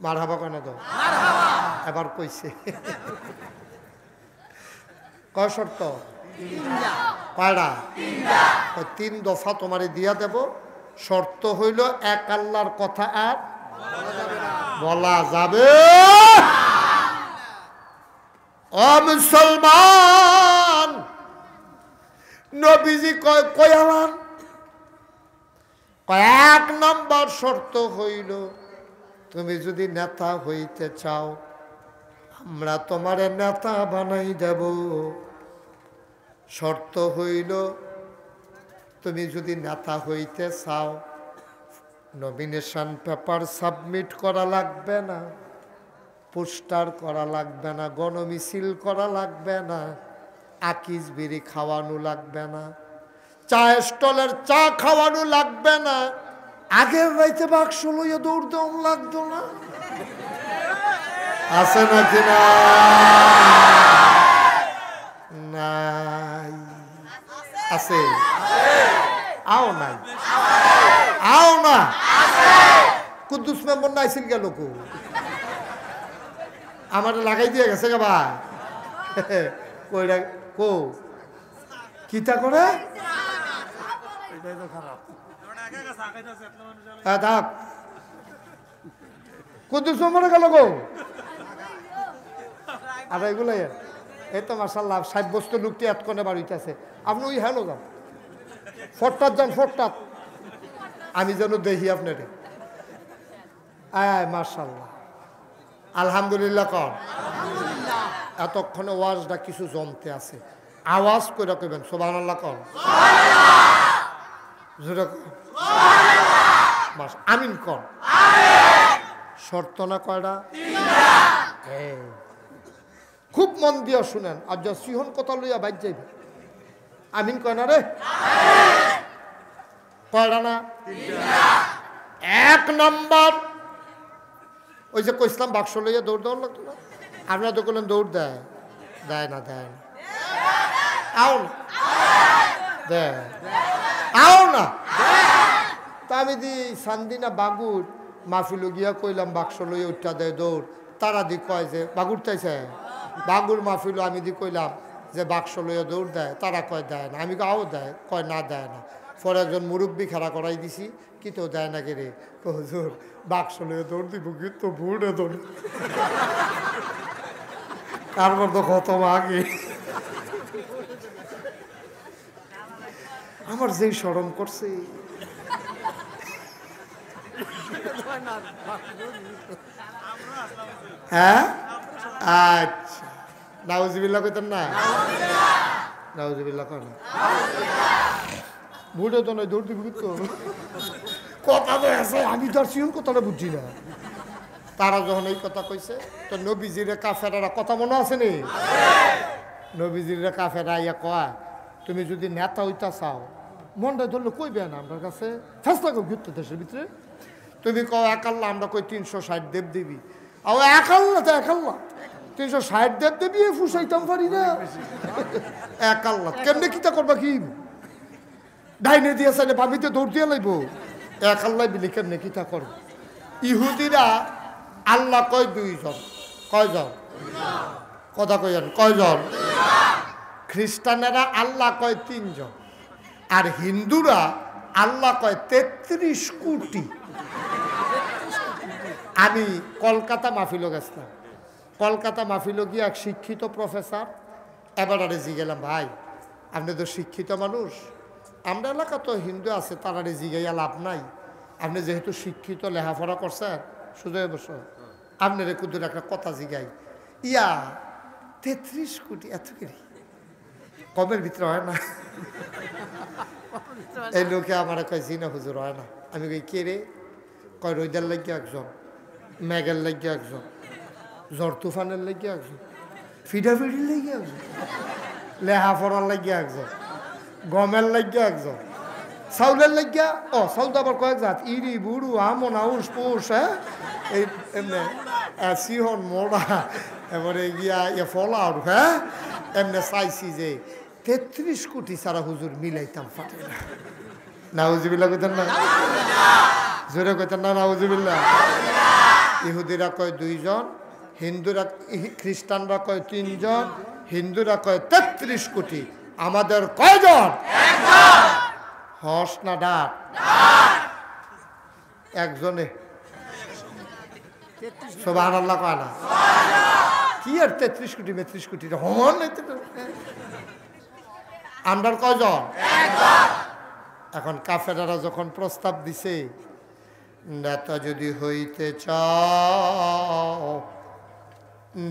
মার হাবা কেন তো এবার কইছে। কয় শর্ত? কয়টা? 3 দফা তোমারে দিয়া দেব। শর্ত হইল এক আল্লাহর কথা আর বলা যাবে ও মুসলমান, নবীজি কয়ালান এক নম্বর শর্ত হইল, তুমি যদি নেতা হইতে চাও আমরা তোমারে নেতা বানাই দেব। শর্ত হইল, তুমি যদি নেতা হইতে চাও নমিনেশন পেপার সাবমিট করা লাগবে না, পোস্টার করা লাগবে না, গণমিছিল করা লাগবে না, আকিস বিড়ি খাওয়ানো লাগবে না, চা স্টলের চা খাওয়ানো লাগবে না, আগের রাইতে বাক্স লইয়া দৌড় দেওয়া লাগতো না। আছে নাকি না? নাই? আছে? আও নাই? আও না? কুদ্দুস মেম্বর নাইছিল গেল কো? আমার লাগাই দিয়ে গেছে গে ভাই। কইরা কো কিতা করে? কুদ্দুস মেম্বরে গেল গো? আর এগুলো এই তো মাশাআল্লাহ সাব্যস্ত লোকটি এতক্ষণে বাড়িতেছে। আপনি ওই হ্যালো যান, ফটটাত যান, ফটটাত আমি যেন দেখি আপনারে। মাশাআল্লাহ, আলহামদুলিল্লাহ কর। এতক্ষণে ওয়াজটা কিছু জমতে আছে, আওয়াজ করে কইবেন সুবহানাল্লাহ কর। আমিন কর। শর্ত না কয়টা? খুব মন দিয়া শুনেন, আর যা সিহন কথা লইয়া বাইর যাইবে। আমিন কয় না রে? কয়টা না? এক নম্বর, ওই যে কইসলাম বাক্স লইয়া দৌড় দেওয়ার লাগতো না, আপনারা তো করলেন দৌড় দেয়, দেয় না, দেয় না, আও না, দেয়, আও না। তা আমি দি সান্দিনা বাগুর মাহফিল গিয়া কইলাম বাক্স লইয়া উঠা দেয় দৌড়, তারা দি কয় যে বাগুর চাইছে বাগুর মাহফিল, আমি দি কইলাম যে বাক্স লইয়া দৌড় দেয়, তারা কয় দেয় না, আমি আও দেয়, কয় না দেয় না। পরে একজন মুরব্বী খাড়া করাই দিছি, কি তো দেয় না কে রে? হুজুর বাক্স লইয়া দৌড় দিব কিন্তু বুড়ে দৌড়, তারপর তো কত আগে। আমার যেই শরম করছে, হ্যাঁ আচ্ছা, নাউজুবিল্লাহ কইতেন না? নাউজুবিল্লাহ কর না, বুড়ে তো নয় দৌড় দিবি তো। কথা তো আছে, আমি তো আর সিউন কথাটা বুঝছি না। তারা যখন এই কথা কইছে, তো নবীজিরে কাফেরারা কথা মনে আছে নি? নবীজিরে কাফেরা ইয়া কয়, তুমি যদি নেতা হইতা চাও মনটা ধরলে কইবে না আমার কাছে, ফেসলা কো ঘুরতে দেশের ভিতরে তুমি কও এক আল্লাহ, আমরা কই 360 দেব দেবী, আও এক আল্লাহ তো এক আল্লাহ, 360 দেব দেবী ফুসাইতাম পারি না। এক আল্লাহ কেমনে কিতা করবা? কি ডাইনে দিয়ে চাইলে বামিতে দৌড় দিয়ে লাইব? এক আল্লাহ বিলি কেমনে কিতা করব? ইহুদিরা আল্লাহ কয় দুইজন, কয়জন? কথা কইন কয়জন? খ্রিস্টানেরা আল্লাহ কয় 3 জন, আর হিন্দুরা আল্লাহ কয় 33 কোটি। আমি কলকাতা মাহফিল গেছিলাম, কলকাতা মাহফিল গিয়ে এক শিক্ষিত প্রফেসর এবারে জিগেলাম, ভাই আপনি তো শিক্ষিত মানুষ, আমরা এলাকা তো হিন্দু আছে, তারারে জিগাইয়া লাভ নাই, আপনি যেহেতু শিক্ষিত লেখাপড়া করছেন সুজয় বছর, আপনার কুদুর একটা কথা জিগাই, ইয়া 33 কোটি এত করি কমের ভিতরে হয় না? এই লোকে আমার কয় জি না হুজুর হয় না। আমি কই কে রে? কয় রোদের লাগিয়ে একজন, মেঘের লাগিয়ে একজন, ঝড় তুফানের লাগিয়ে একজন, ফিডাফিডির লাগিয়ে একজন, লেহাফড়ার লাগিয়ে একজন, গমের লাগিয়ে একজন, চাউলের লাগিয়া, ও চাউল তো আবার কয়েক জাত, ইরি বুড়ু আমন আউস পুষ, হ্যাঁ এই এমনি সিহন মোড়া, এবারে গিয়া ইয়ে ফলাউট, হ্যাঁ এমনি চাইছি যে 33 কোটি সারা হুজুর মিলাইতাম ফাটে না। নাউজুবিল্লাহ কইতেন না? জোরে কইতেন না নাউজুবিল্লাহ? ইহুদিরা কয় 2 জন, হিন্দুরা খ্রিস্টানরা কয় 3 জন, হিন্দুরা কয় 33 কোটি। আমাদের কয়জন? হস না ডাক? একজনে। সুবহানাল্লাহ কয় না? কি আর 33 কোটি 32 কোটি হন আমরার কয়জন এখন কাফেরারা যখন প্রস্তাব দিছে নেতা যদি হইতে চাও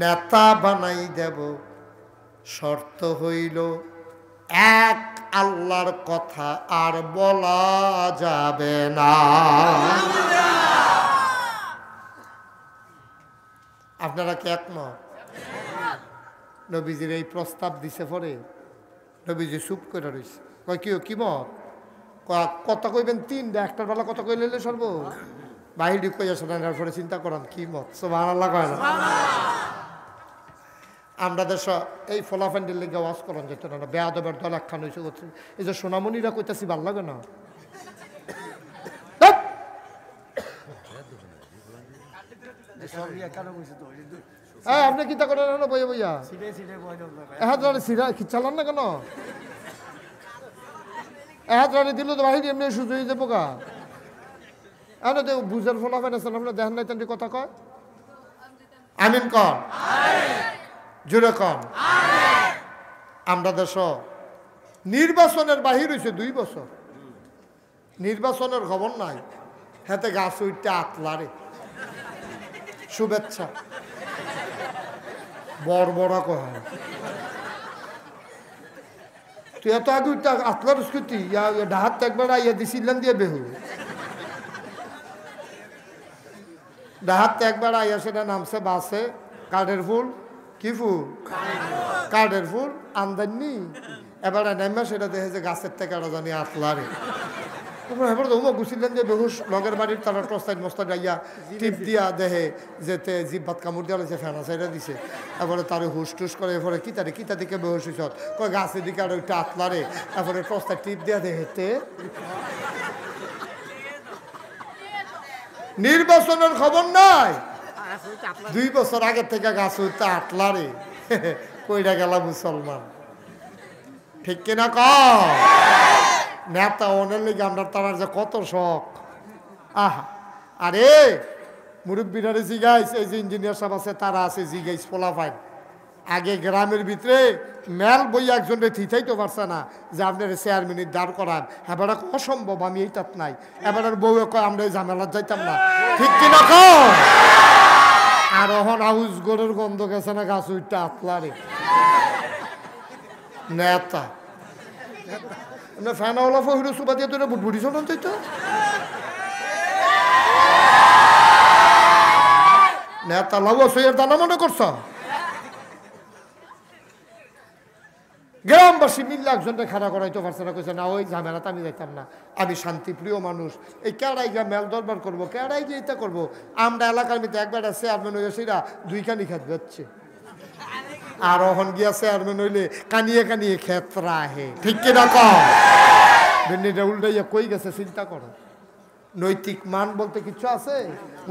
নেতা বানাই দেব শর্ত হইল এক আল্লাহর কথা আর বলা যাবে না আপনারা কি একমত নবীজির এই প্রস্তাব দিছে পরে নবীজি চুপ করে রয়েছে কয় কি মত কথা কইবেন তিনটা একটার বেলা কথা কইলে সর্ব বাহির কই আসেন পরে চিন্তা করেন কি মত সুবহানাল্লাহ কয় না আমরা দেশ এই ফলাফান্ডির লেগে ওয়াজ করেন যেত না বেয়াদবের দল একখান হয়েছে এই যে সোনামণিরা কইতাছি ভাল লাগে না আপনি কিতা করেন বইয়া বইয়া চালান না কেন রানি দিল তো বাহির এমনি সুযোগ হয়ে যাবো গা এনে তো বুঝার ফলাফান আছেন আপনার দেখেন নাই তেমনি কথা কয় আমিন কন জোরে কন আমরা দেশ নির্বাচনের বাহির হয়েছে 2 বছর নির্বাচনের খবর নাই হাতে গাছ উঠতে আতলারে শুভেচ্ছা বড় কয় তুই এত আগে উঠতে আতলার স্কুতি ডাহাত একবার ইয়া দিছিলেন দিয়ে বেহু ডাহাত একবার আইয়া সেটা নামছে বাসে কাঠের ফুল কি ফুল কাঠের ফুল আমদানি এবার নেমে সেটা দেখে যে গাছের থেকে আরো জানি আতলারে এবার তো গুছিলেন যে বেহুশ লগের বাড়ির তারা টস্তাইন মস্তাই আইয়া টিপ দিয়া দেহে যেতে জিভ ভাত কামড় দেওয়া হয়েছে ফেনা সাইডা দিছে এবারে তারে হুস টুস করে এরপরে কিতা দিকে বেহুশ হইছ কয় গাছের দিকে আর ওইটা আতলারে এরপরে টস্তায় টিপ দিয়া দেহেতে নির্বাচনের খবর নাই 2 বছর আগের থেকে গাছ হইতে আতলারে কইরা গেল মুসলমান ঠিক কিনা ক নেতা অনেক লেগে আমরা তার যে কত শখ আহা আরে মুরব্বীরারে জিগাইস এই যে ইঞ্জিনিয়ার সাহেব আছে তারা আছে জিগাইস ফলাফাইন আগে গ্রামের ভিতরে মেল বই একজনে থিথাইতে পারছে না যে আপনার চেয়ারম্যানের দাঁড় করান এবার অসম্ভব আমি এইটাত নাই এবার বউ কয় আমরা এই ঝামেলার যাইতাম না ঠিক কিনা ক আর এখন হাউস গরুর গন্ধ গেছে না গাছ উইটা আতলারে নেতা ফ্যানওয়ালা ফহিরো সুবা দিয়ে তোরা বুটবুটি শোনান তুই তো নেতা লাউয়া সইয়ের দানা মনে করছ গ্রামবাসী মিললে একজনটা খাড়া করাইতে পারছে না কইছে না ওই ঝামেলাতে আমি যাইতাম না আমি শান্তিপ্রিয় মানুষ এই কেড়াই গিয়ে মেল দরবার করবো কেড়াই গিয়ে এটা করবো আমরা এলাকার মধ্যে একবার চেয়ারম্যান হয়ে সেরা 2 কানি খাত যাচ্ছে আর ওখান গিয়া চেয়ারম্যান হইলে কানিয়ে ক্ষেত রাহে ঠিক কিনা কটা উল্টাইয়া কই গেছে চিন্তা করো নৈতিক মান বলতে কিছু আছে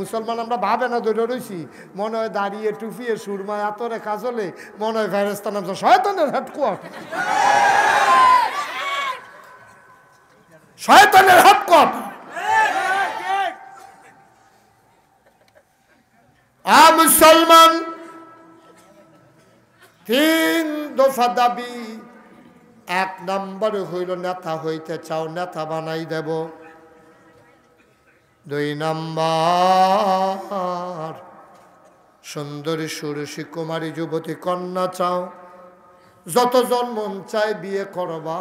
মুসলমান আমরা ভাবে না ধরে রয়েছি মনে হয় দাঁড়িয়ে টুফিয়ে সুরমায় আতরে কাজলে মনে হয় ফেরেস্তা নাম শয়তানের হেডকোয়ার্টার শয়তানের হেডকোয়ার্টার মুসলমান 3 দফা দাবি 1 নম্বর হইল নেতা হইতে চাও নেতা বানাই দেব 2 নম্বর সুন্দরী সুরসী কুমারী যুবতী কন্যা চাও যতজন মন চায় বিয়ে করবা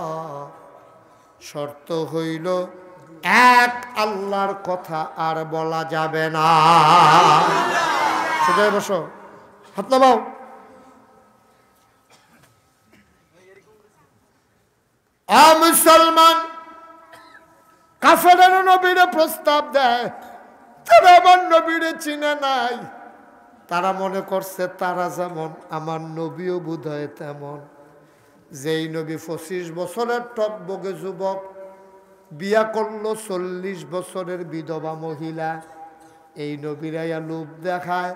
শর্ত হইল এক আল্লাহর কথা আর বলা যাবে না সোজায় বসো হাত নামাও মুসলমান কাফেরের নবীরে প্রস্তাব দেয় তারা আমার নবীরে চিনে নাই তারা মনে করছে তারা যেমন আমার নবীও বোধ হয় তেমন যেই নবী 25 বছরের টকবগে যুবক বিয়া করলো 40 বছরের বিধবা মহিলা এই নবীরাইয়া লোভ দেখায়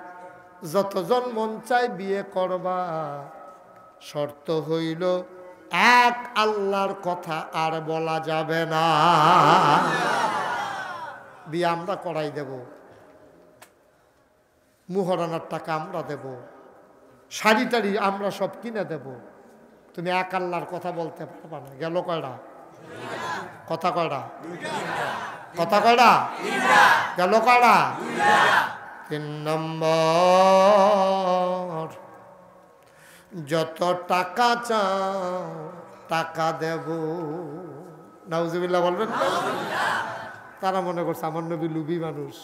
যতজন মন চায় বিয়ে করবা শর্ত হইল এক আল্লাহর কথা আর বলা যাবে না বিয়ে আমরা করাই দেব মুহরানার টাকা আমরা দেব শাড়ি টাড়ি আমরা সব কিনে দেব, তুমি এক আল্লাহর কথা বলতে পারবা না। গেল কয়টা কথা? কয়টা কথা? কয়টা গেল? কয়টা? 3 নম্বর, যত টাকা চাও টাকা দেব। নাউজুবিল্লাহ বলবেন। তারা মনে করছে আমার নবী লুবি মানুষ।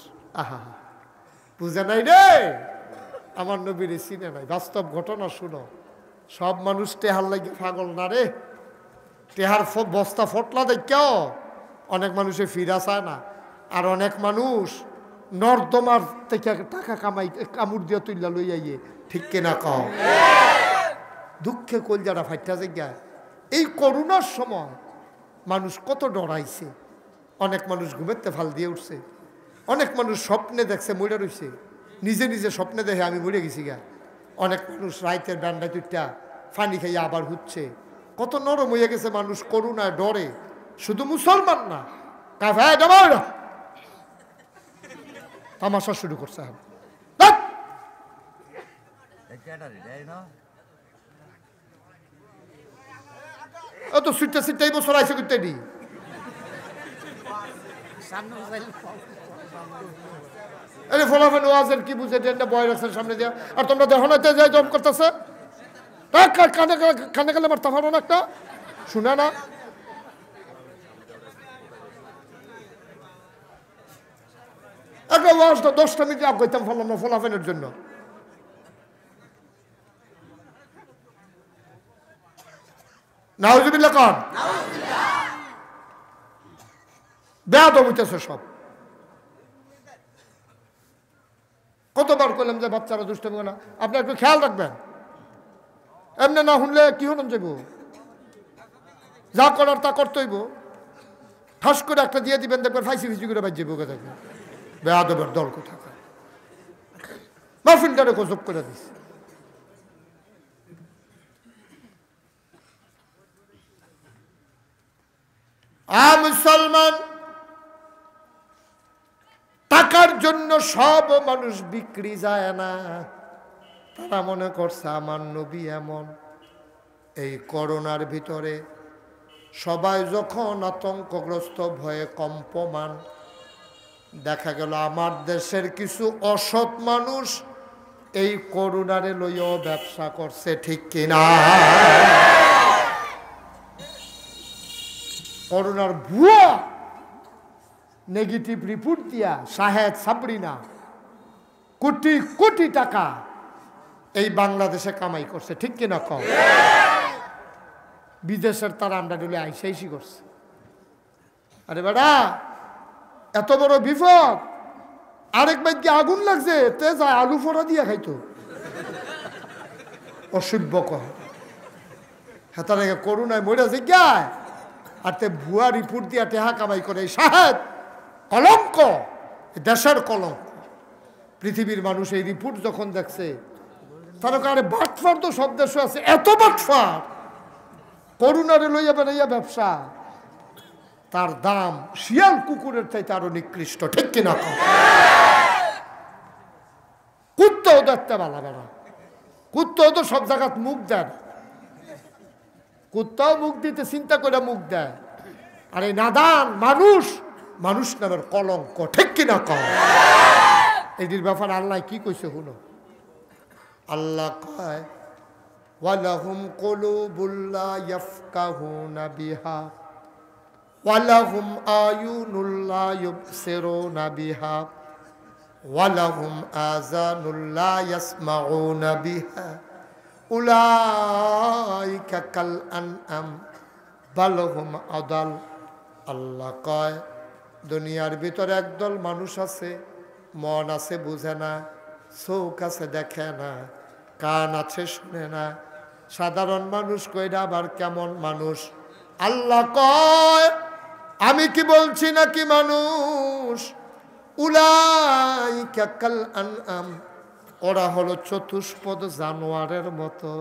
আহা, বুঝে নাই রে, আমার নবীর চিনে নাই। বাস্তব ঘটনা শুনো, সব মানুষ টেহার লাগে পাগল না রে। টেহার বস্তা ফটলা দেখেও অনেক মানুষে ফিরা চায় না, আর অনেক মানুষ নর্দমার থেকে টাকা কামাই কামড় দিয়ে তুইলা লই আইয়ে। ঠিক কিনা কও? দুঃখে কলজাটা ফাইটা জায়গায়। এই করোনার সময় মানুষ কত ডরাইছে। অনেক মানুষ ঘুমেতে ফাল দিয়ে উঠছে, অনেক মানুষ স্বপ্নে দেখছে মরে রয়েছে, নিজে নিজে স্বপ্নে দেখে আমি মরে গেছি গা। অনেক মানুষ রাইতের ডান্ডায় তুইটা ফানি খাইয়া আবার হচ্ছে। কত নরম হয়ে গেছে মানুষ করুণায় ডরে। শুধু মুসলমান না, কাফের তামাশা শুরু করছে। অত সুইটটা সিটটা এই বছর আইসে করতে দি আরে ফলাফল ওয়াজের কি বুঝে দেন না, বয় রাখছেন সামনে দিয়া। আর তোমরা দেখো না যাই জম করতেছে, কানে কানে গেলে মারতে পারো না, একটা শুনে না। একটা ওয়াজটা 10টা মিনিট আপ করতাম ফলাম না ফলাফলের জন্য। নাউজুবিল্লাহ কর, বেয়াদব হইতেছে সব। কতবার কইলাম যে বাচ্চারা দুষ্টামি করে না, আপনি একটু খেয়াল রাখবেন। এমনি না শুনলে কি হলাম যাব, যা করার তা করতে হইব। ঠাস করে একটা দিয়ে দিবেন, দেখবেন ফাইসি ফিসি করে বাজ্যে বুকে থাকবে। বেয়াদবের দল কোথাকার, মাহফিলটারে গজব করে দিস। মুসলমান, টাকার জন্য সব মানুষ বিক্রি যায় না। তারা মনে করছে আমার নবী এমন। এই করোনার ভিতরে সবাই যখন আতঙ্কগ্রস্ত, ভয়ে কম্পমান, দেখা গেল আমার দেশের কিছু অসৎ মানুষ এই করোনারে লইয়াও ব্যবসা করছে। ঠিক কিনা? করোনার ভুয়া নেগেটিভ রিপোর্ট দিয়া শাহেদ সাবরিনা কোটি কোটি টাকা এই বাংলাদেশে কামাই করছে। ঠিক কিনা কম? বিদেশের তারা আমরা ডলে আইসাইসি করছে। আরে বেটা, এত বড় বিপদ, আরেক বাইকে আগুন লাগছে, তে যায় আলু ফোড়া দিয়ে খাইতো। অসভ্য কহ, হেতার করুণায় মরে জিজ্ঞায়, আর তে ভুয়া রিপোর্ট দিয়া টেহা কামাই করে। শাহেদ কলঙ্ক, দেশের কলঙ্ক। পৃথিবীর মানুষ এই রিপোর্ট যখন দেখছে, তার কারণে বাটফার তো সব দেশে আছে, এত বাটফার করুণারে লইয়া বেড়াইয়া ব্যবসা, তার দাম শিয়াল কুকুরের চাইতে আরো নিকৃষ্ট। ঠিক কিনা? কুত্তাও দেখতে ভালো বেড়া, কুত্তাও তো সব জায়গাত মুখ দেয়, কুত্তাও মুখ দিতে চিন্তা করে মুখ দেয়। আর এই নাদান মানুষ, মানুষ নামের কলঙ্ক। ঠিক কিনা কম? এটির ব্যাপারে আল্লাহ কি কইছে শুনো। আল্লাহ কয়, ওয়ালাহুম কুলুবুল লা ইয়াফকাহুনা বিহা ওয়ালাহুম আয়ুনুল লা ইউবসিরুনা বিহা ওয়ালাহুম আযানুল লা ইয়াসমাউনা বিহা উলাইকা কাল আনআম বাল হুম আদাল। আল্লাহ কয়, দুনিয়ার ভিতরে একদল মানুষ আছে, মন আছে বুঝে না, চোখ আছে দেখে না, কান আছে শুনে না। সাধারণ মানুষ কইরা আবার কেমন মানুষ? আল্লাহ কয়, আমি কি বলছি নাকি মানুষ? উলাইকা কাল আনআম, ওরা হলো চতুষ্পদ জানোয়ারের মতো।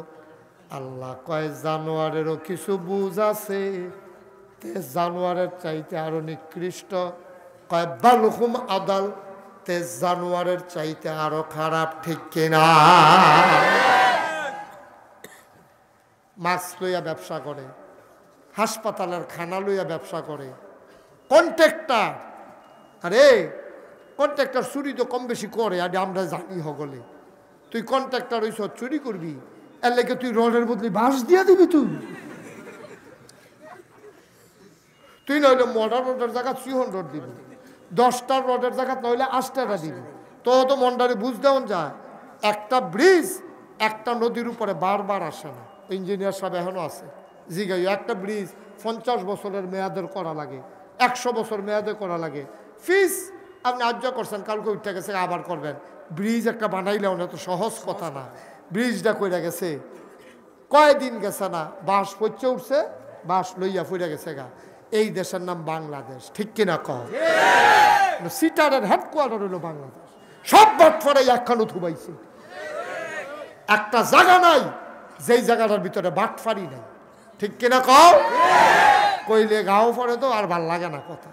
আল্লাহ কয়, জানোয়ারেরও কিছু বুঝ আছে, তে জানোয়ারের চাইতে আরো নিকৃষ্ট। কয় বালহুম আদাল, তে জানোয়ারের চাইতে আরো খারাপ। ঠিক কিনা? মাছ লইয়া ব্যবসা করে, হাসপাতালের খানা লইয়া ব্যবসা করে, কন্ট্রাক্টর। আরে কন্ট্রাক্টর চুরি তো কম বেশি করে, আর আমরা জানি হগলে। তুই কন্ট্রাক্টর হইছ, চুরি করবি, এর লেগে তুই রডের বদলে বাঁশ দিয়া দিবি। তুই নইলে মডার রোডের জায়গা 300 দিবি, 10টা রডের জায়গা নইলে 8টা দিবি। তো মন্ডারে বুঝ দেওয়া যায়, একটা ব্রিজ একটা নদীর উপরে বারবার আসে না। ইঞ্জিনিয়ার সাহেব এখনো আছে জিগাই, একটা ব্রিজ 50 বছরের মেয়াদের করা লাগে, 100 বছর মেয়াদে করা লাগে। ফিস আপনি আর্য করছেন, কালকে উঠে গেছে আবার করবেন। ব্রিজ একটা বানাইলে অনেক সহজ কথা না। ব্রিজটা কইরা গেছে কয়দিন গেছে না, বাঁশ পচে উঠছে, বাঁশ লইয়া ফুরে গেছে গা। এই দেশের নাম বাংলাদেশ, ঠিক কিনা কও? সিটারের হেডকোয়ার্টার হলো বাংলাদেশ। সব বাটফারে একখানো থুবাইছে, একটা জায়গা নাই যেই জায়গাটার ভিতরে বাটফারি নাই, ঠিক কিনা কও? কইলে গাও পরে তো আর ভাল লাগে না কথা।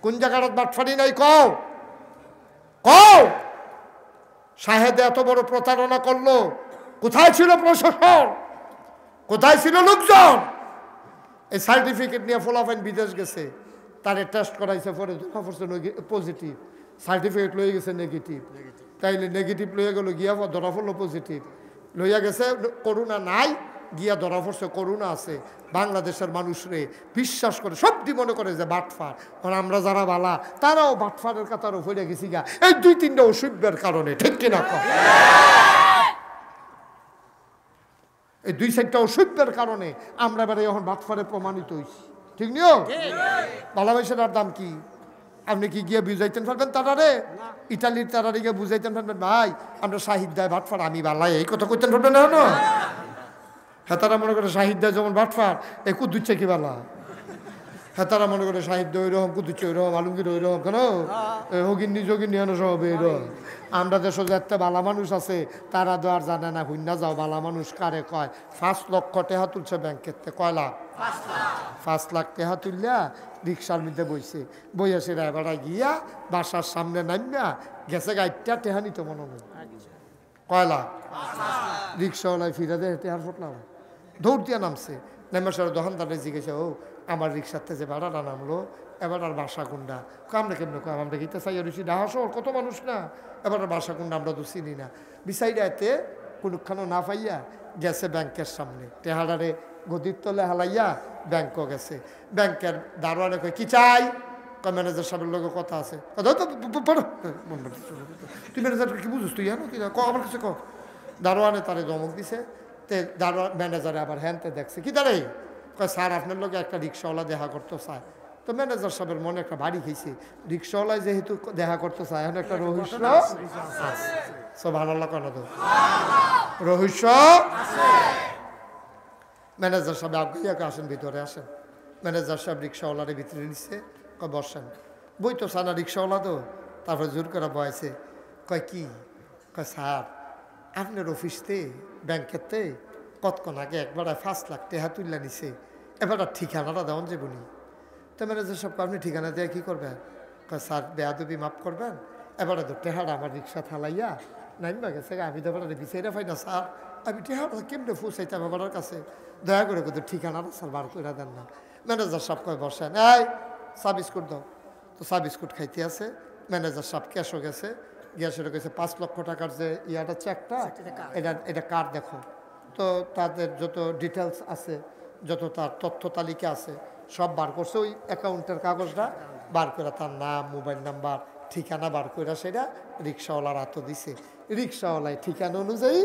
কোন জায়গাটার বাটফারি নাই কও? কও। শাহেদে এত বড় প্রতারণা করলো, কোথায় ছিল প্রশাসন? কোথায় ছিল লোকজন? এই সার্টিফিকেট নিয়ে ফলাফাইন বিদেশ গেছে, তারে টেস্ট করাইছে, পরে ধরা পড়ছে পজিটিভ, সার্টিফিকেট লয়ে গেছে নেগেটিভ। তাইলে নেগেটিভ লইয়া গেল, গিয়া ধরা পড়লো পজিটিভ। লইয়া গেছে করোনা নাই, গিয়া ধরা পড়ছে করোনা আছে। বাংলাদেশের মানুষরে বিশ্বাস করে সবটি মনে করে যে বাটফার। কারণ আমরা যারা বালা তারাও বাটফারের কাতারও হয়ে গেছি গা, এই 2-3টা অসুবিধার কারণে, ঠিক কিনা? এই 2-4টা অসুবিধার কারণে আমরা এবারে এখন বাটফারে প্রমাণিত হয়েছি, ঠিক নিও? ভালোবাসার দাম কি? আপনি কি গিয়ে বুঝাইতেন পারবেন তারারে? ইটালির তারারে গিয়ে বুঝাইতেন পারবেন, ভাই আমরা সাহিদ্যায় বাটফার, আমি বালাই, এই কথা কইতেন পারবেন না? হ্যাঁ, তারা মনে করে সাহিদ্যায় যেমন বাটফার, এই কুদুচ্ছে কি বালা? হ্যাঁ, তারা মনে করে সাহিত্য ওইরকম, কুদুচ্ছে ওইরকম, আলমগীর ওইরকম, কেন হগিন্নি যোগিন্নি হেন সব এইরকম। আমরা দেশে একটা বালা মানুষ আছে, তারা তো আর জানে না, হুন্না যাও বালা মানুষ কারে কয়। 5 লক্ষ টাকা তুলছে ব্যাংকের থেকে, কয় লাখ? 5 লাখ টাকা তুললা রিক্সার মধ্যে বইছে, বইয়া সে রায়বাড়া গিয়া বাসার সামনে নামিয়া গেছে গাইডটা টেহা নিত মনে হয়, কয় লাখ? রিক্সাওয়ালায় ফিরে দেয় টেহার ফুটলাম, দৌড় দিয়া নামছে। নেমে সরে দোকানদারে জিজ্ঞেসে, ও আমার রিক্সাতে যে ভাড়াটা নামলো, এবার আর বাসা কোনটা? আমরা কেমন কম, আমরা গীতা চাই রয়েছি ডাহা শহর, কত মানুষ না, এবার আর বাসা কোনটা আমরা তো চিনি না। বিচাইরা এতে কোনখানো না পাইয়া গেছে ব্যাংকের সামনে, টেহাডারে গদির তলে হালাইয়া ব্যাংকও গেছে। ব্যাংকের দারোয়ানে কয়, কি চাই? কয় ম্যানেজার সাহেবের লোক কথা আছে। তুই ম্যানেজার কি বুঝিস? তুই জানো কি আমার কাছে ক। দারোয়ানে তারে ধমক দিছে। তে দারোয়ান ম্যানেজারে আবার হ্যানতে দেখছে, কি দাঁড়াই? কয় স্যার আপনার লোক একটা রিক্সাওয়ালা দেখা করতে চায়। তো ম্যানেজার সাহেবের মনে একটা বাড়ি খেয়েছে, রিক্সাওয়ালায় যেহেতু দেখা করতে চায়, এখন একটা রহস্য সব ভালো লাগে না তো, রহস্য। ম্যানেজার সাহেব আগে আসেন, ভিতরে আসেন। ম্যানেজার সাহেব রিক্সাওয়ালারে ভিতরে নিচ্ছে, কয় বসেন। বই তো সানা রিক্সাওয়ালা তো, তারপর জোর করে বয়েছে। কয় কি? কয় স্যার আপনার অফিসতে ব্যাংকেতে কতক্ষণ আগে একবার 5 লাখ টাকা তুললা নিছে, এবার ঠিকানাটা দেওয়ান যে বলি। তো ম্যানেজার সাহেব আপনি ঠিকানা দিয়ে কী করবেন? কয় স্যার বেয়াদবি মাফ করবেন, এবারে তো টেহারা আমার রিক্সা থালাইয়া নাইমা গেছে, আমি তো এবার বিচাইরা পাই না স্যার, আমি টেহারা কেমনে ফুসাইতাম আমার কাছে, দয়া করে কিন্তু ঠিকানাটা স্যার বার করে দেন না। ম্যানেজার সাহেব কয় বসেন, এই চা বিস্কুট দাও। তো চা বিস্কুট খাইতে আছে। ম্যানেজার সাহেব ক্যাশও গেছে, গ্যাসের গেছে 5 লক্ষ টাকার যে ইয়াটা চেকটা, এটা কার্ড দেখো। তো তাদের যত ডিটেলস আছে, যত তার তথ্য তালিকা আছে সব বার করছে, ওই অ্যাকাউন্টের কাগজটা বার করে তার নাম, মোবাইল নাম্বার, ঠিকানা বার করে সেটা রিক্সাওয়ালার হাতে দিছে। রিক্সাওয়ালায় ঠিকানা অনুযায়ী